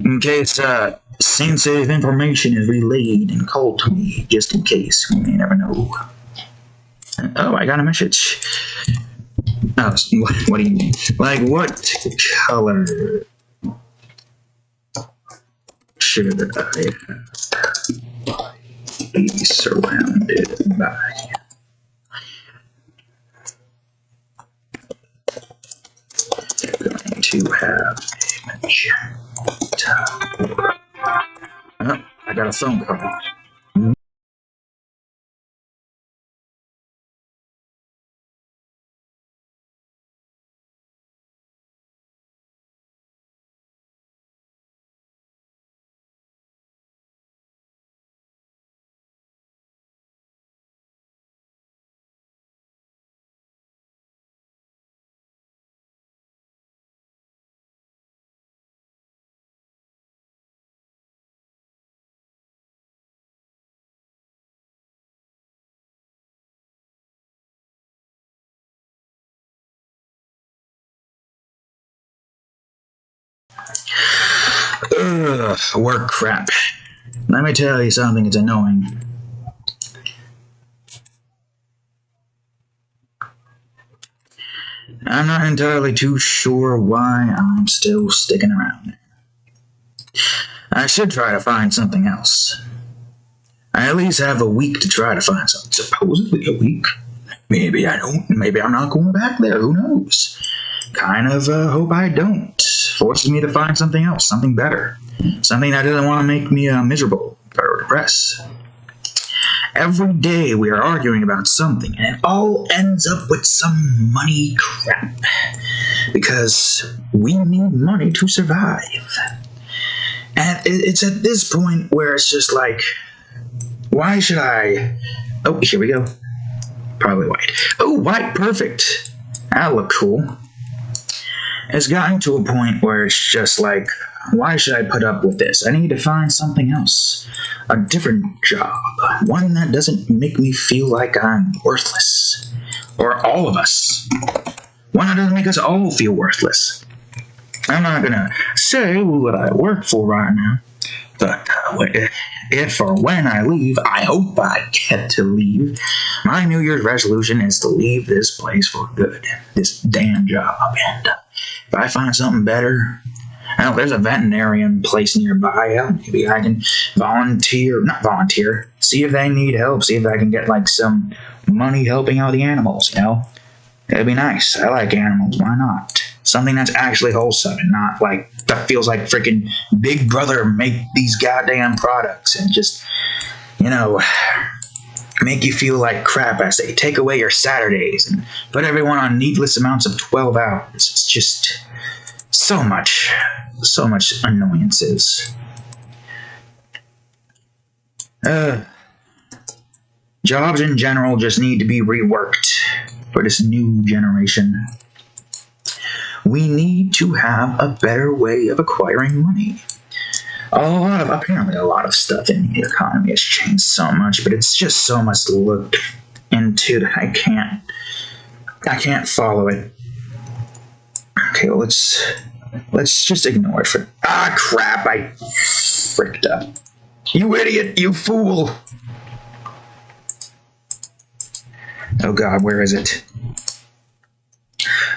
Speaker 1: In case sensitive information is relayed and called to me, just in case. We may never know. Oh, I got a message. Oh, what do you mean? Like, what color should I be surrounded by? Going to have a magenta. Oh, I got a phone call. Ugh, work crap. Let me tell you something, it's annoying. I'm not entirely too sure why I'm still sticking around. I should try to find something else. I at least have a week to try to find something. Supposedly a week. Maybe I don't. Maybe I'm not going back there. Who knows? Kind of hope I don't. Forces me to find something else, something better. Something that doesn't want to make me miserable or depressed. Every day we are arguing about something, and it all ends up with some money crap. Because we need money to survive. And it's at this point where it's just like, why should I... Oh, here we go. Probably white. Oh, white, perfect. That'll look cool. It's gotten to a point where it's just like, why should I put up with this? I need to find something else. A different job. One that doesn't make me feel like I'm worthless. Or all of us. One that doesn't make us all feel worthless. I'm not gonna say what I work for right now, but if or when I leave, I hope I get to leave. My New Year's resolution is to leave this place for good. This damn job. And if I find something better, well, there's a veterinarian place nearby. Maybe I can see if they need help. See if I can get like some money helping out the animals, It'd be nice. I like animals. Why not? Something that's actually wholesome and not like that feels like freaking Big Brother make these goddamn products and just, make you feel like crap. I say, take away your Saturdays and put everyone on needless amounts of 12 hours. It's just so much annoyances. Jobs in general just need to be reworked for this new generation. We need to have a better way of acquiring money. Apparently a lot of stuff in the economy has changed so much, but it's just so much to look into that I can't follow it. Okay, well, let's just ignore it for... crap, I fricked up. You idiot, you fool! Oh god, where is it?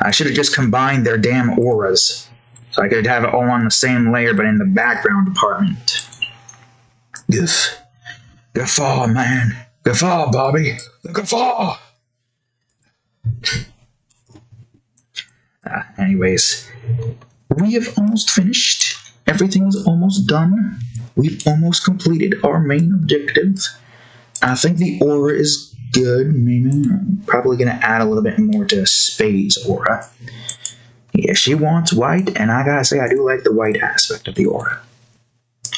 Speaker 1: I should have just combined their damn auras, so I could have it all on the same layer, but in the background department. Guffaw, man. Guffaw, Bobby. The guffaw! Anyways, we have almost finished. Everything's almost done. We've almost completed our main objective. I think the aura is good. Maybe I'm probably going to add a little bit more to Spade's aura. Yeah, she wants white, and I gotta say, I do like the white aspect of the aura.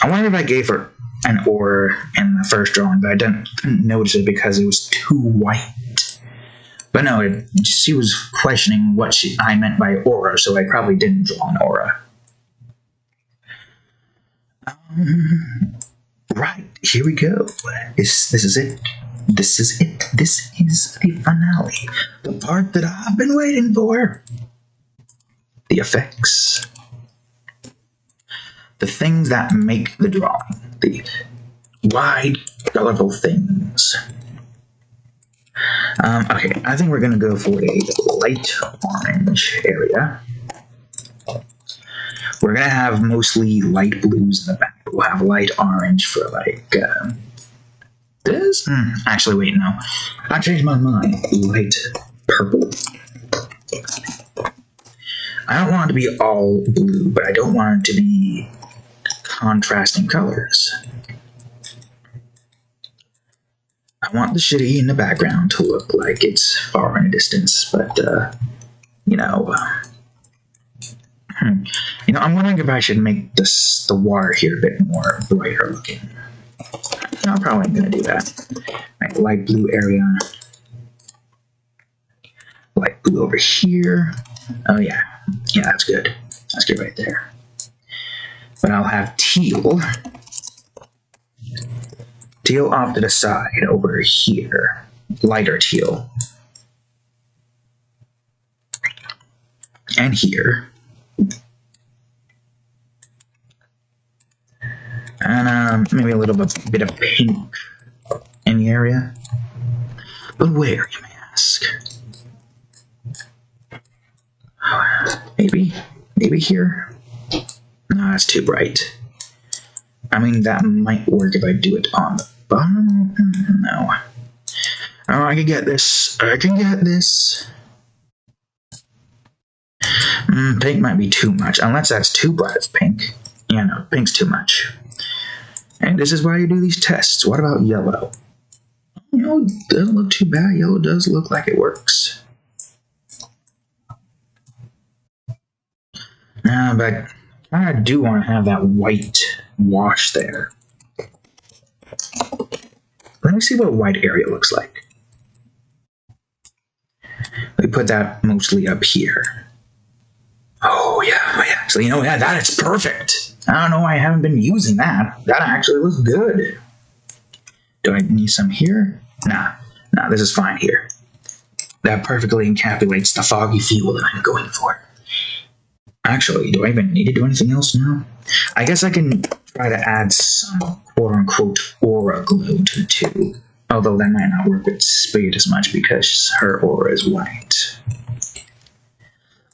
Speaker 1: I wonder if I gave her an aura in the first drawing, but I didn't notice it because it was too white. But no, she was questioning what I meant by aura, so I probably didn't draw an aura. Right, here we go. This is it. This is it. This is the finale. The part that I've been waiting for. The effects. The things that make the drawing. The wide, colorful things. Okay, I think we're going to go for a light orange area. We're going to have mostly light blues in the back. We'll have light orange for like this. Actually, wait, no. I changed my mind. Light purple. I don't want it to be all blue, but I don't want it to be contrasting colors. I want the city in the background to look like it's far in the distance, but, I'm wondering if I should make the water here a bit more brighter looking. I'm probably going to do that. Right, light blue area. Light blue over here. Oh, yeah. Yeah, that's good. That's good right there. But I'll have teal. Teal off to the side over here. Lighter teal. And here. And maybe a little bit of pink in the area. But where, you may ask? Maybe here? No, that's too bright. I mean, that might work if I do it on the bottom. No. Oh, I can get this. I can get this. Pink might be too much, unless that's too bright of pink. Yeah, no, pink's too much. And this is why you do these tests. What about yellow? It doesn't look too bad. Yellow does look like it works. But I do want to have that white wash there. Let me see what white area looks like. We put that mostly up here. Oh yeah. So that is perfect. I don't know why I haven't been using that. That actually looks good. Do I need some here? Nah, this is fine here. That perfectly encapsulates the foggy feel that I'm going for. Actually, do I even need to do anything else now? I guess I can try to add some quote-unquote aura glow to the tube. Although that might not work with Spade as much because her aura is white.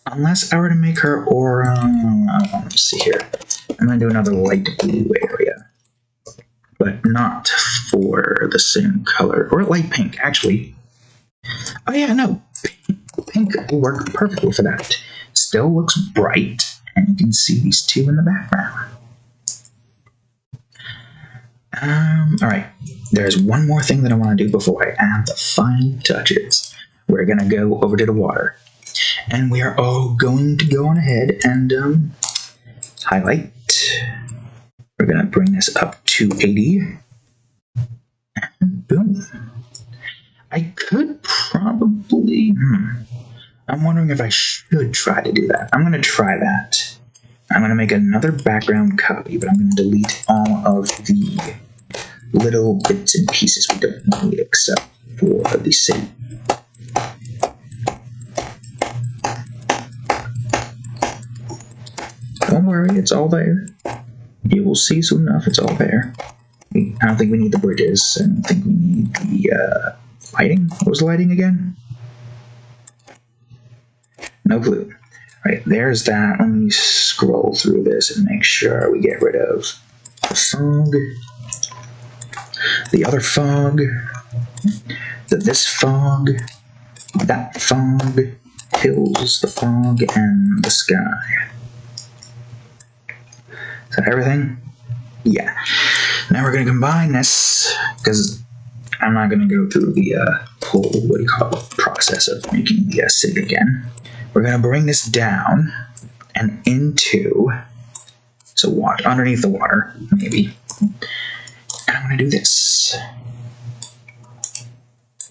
Speaker 1: Unless I were to make her aura... let's see here. I'm going to do another light blue area. But not for the same color. Or light pink, actually. Oh yeah, no. Pink will work perfectly for that. Still looks bright. And you can see these two in the background. Alright. There's one more thing that I want to do before I add the final touches. We're going to go over to the water. And we are all going to go on ahead and highlight. We're going to bring this up to 80. And boom. I could probably... I'm wondering if I should try to do that. I'm going to try that. I'm going to make another background copy, but I'm going to delete all of the little bits and pieces we don't need except for the city. Don't worry, it's all there. You will see soon enough, it's all there. I don't think we need the bridges. I don't think we need the lighting. What was the lighting again? No clue. Right, there's that. Let me scroll through this and make sure we get rid of the fog, the other fog, this fog, that fog, hills, the fog, and the sky. Is that everything? Yeah. Now we're going to combine this, because I'm not going to go through the whole, process of making the city again. We're going to bring this down and into, so water, underneath the water, maybe. And I'm going to do this.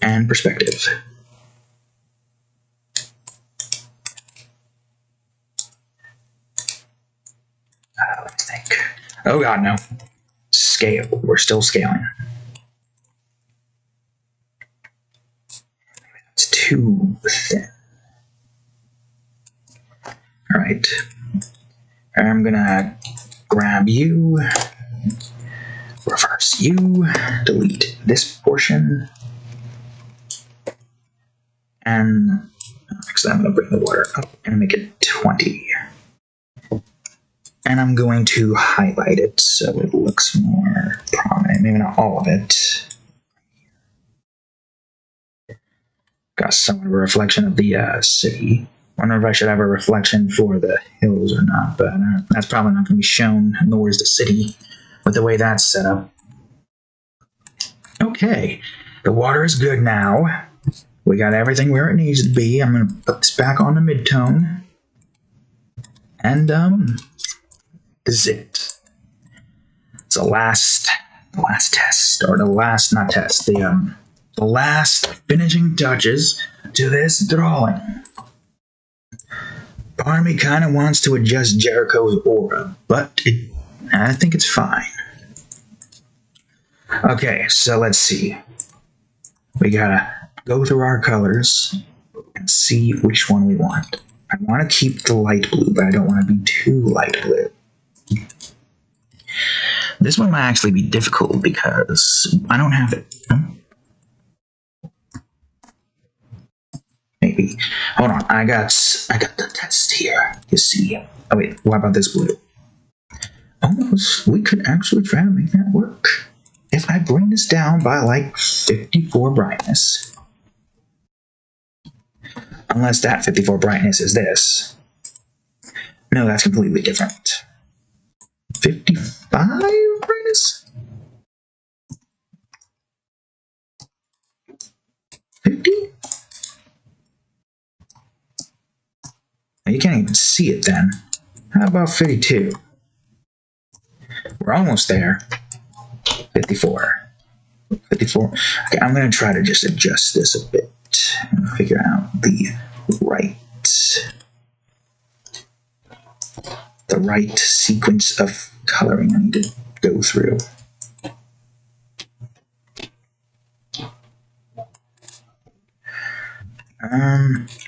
Speaker 1: And perspective. Let me think. Oh god, no. Scale. We're still scaling. It's too thin. Alright. I'm gonna grab you, reverse you, delete this portion, and actually I'm gonna bring the water up and make it 20. And I'm going to highlight it so it looks more prominent. Maybe not all of it. Got somewhat of a reflection of the city. Wonder if I should have a reflection for the hills or not, but that's probably not going to be shown, nor is the city, with the way that's set up. Okay, the water is good now. We got everything where it needs to be. I'm going to put this back on the midtone. And, this is it. It's the last test, or the last, not test, the last finishing touches to this drawing. Part of me kind of wants to adjust Jericho's aura, but I think it's fine. Okay, so let's see. We gotta go through our colors and see which one we want. I want to keep the light blue, but I don't want to be too light blue. This one might actually be difficult because I don't have it. Maybe. Hold on, I got the test here. You see. Oh wait, what about this blue? Almost, we could actually try to make that work. If I bring this down by like 54 brightness. Unless that 54 brightness is this. No, that's completely different. 55 brightness? 50? You can't even see it then. How about 52? We're almost there. 54. 54. Okay, I'm going to try to just adjust this a bit and figure out the right sequence of coloring I need to go through.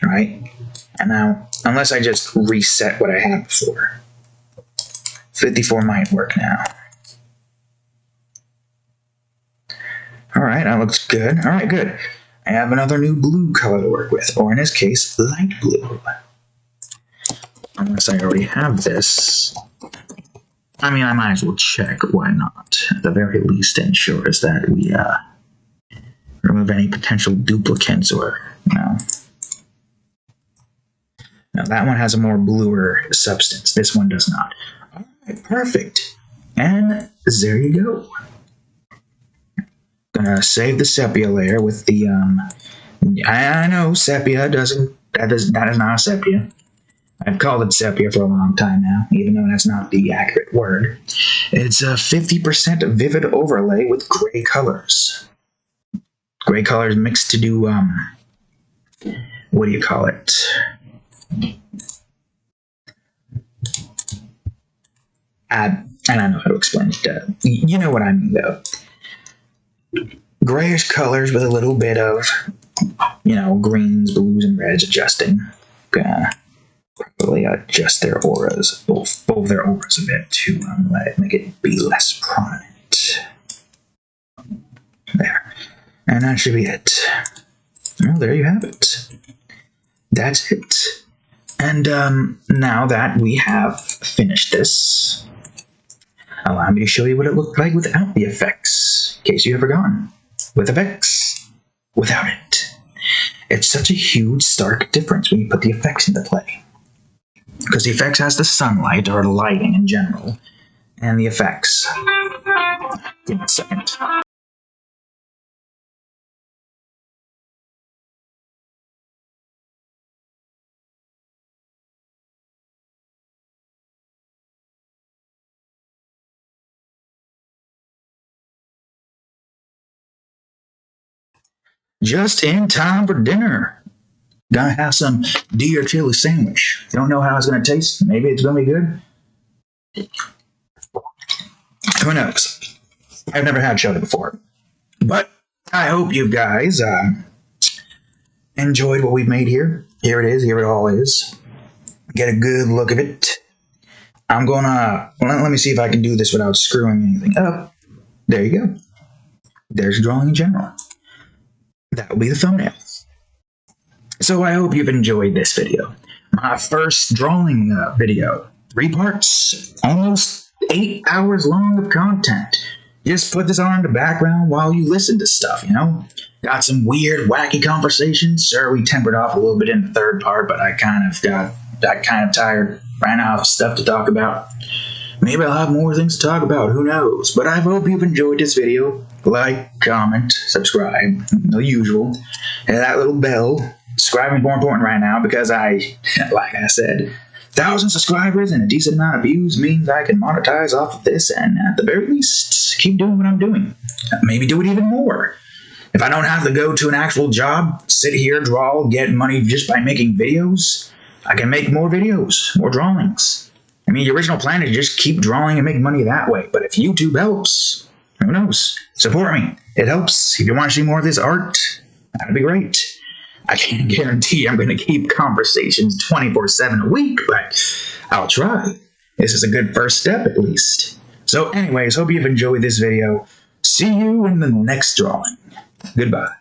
Speaker 1: Right. And now, unless I just reset what I had before, 54 might work now. Alright, that looks good. Alright, good. I have another new blue color to work with, or in this case, light blue. Unless I already have this. I mean, I might as well check, why not? At the very least, it ensures that we remove any potential duplicates or, no. Now that one has a more bluer substance. This one does not. Alright, perfect. And there you go. Gonna save the sepia layer with the, I know sepia doesn't, that is not a sepia. I've called it sepia for a long time now, even though that's not the accurate word. It's a 50% vivid overlay with gray colors. Gray colors mixed to do, what do you call it? I don't know how to explain it. You know what I mean, though. Grayish colors with a little bit of, greens, blues, and reds adjusting. Probably adjust their auras, both their auras a bit to make it be less prominent. There. And that should be it. Well, there you have it. That's it. And now that we have finished this, allow me to show you what it looked like without the effects, in case you have forgotten. With effects, without it. It's such a huge, stark difference when you put the effects into play. Because the effects has the sunlight, or the lighting in general, and the effects. Give me a second. Just in time for dinner. Gonna have some deer chili sandwich. Don't know how it's gonna taste. Maybe it's gonna be good. Who knows? I've never had chili before. But I hope you guys enjoyed what we've made here. Here it is. Here it all is. Get a good look of it. I'm gonna... Let me see if I can do this without screwing anything up. There you go. There's drawing in general. That will be the thumbnail. So I hope you've enjoyed this video. My first drawing video. 3 parts. Almost 8 hours long of content. Just put this on in the background while you listen to stuff, Got some weird, wacky conversations. Sure, we tempered off a little bit in the third part, but I kind of got tired. Ran out of stuff to talk about. Maybe I'll have more things to talk about, who knows. But I hope you've enjoyed this video. Like, comment, subscribe, the usual. And that little bell. Subscribing is more important right now because like I said, 1,000 subscribers and a decent amount of views means I can monetize off of this and at the very least keep doing what I'm doing. Maybe do it even more. If I don't have to go to an actual job, sit here, draw, get money just by making videos, I can make more videos, more drawings. I mean, the original plan is to just keep drawing and make money that way. But if YouTube helps, who knows? Support me. It helps. If you want to see more of this art, that'd be great. I can't guarantee I'm going to keep conversations 24/7 a week, but I'll try. This is a good first step, at least. So anyways, hope you've enjoyed this video. See you in the next drawing. Goodbye.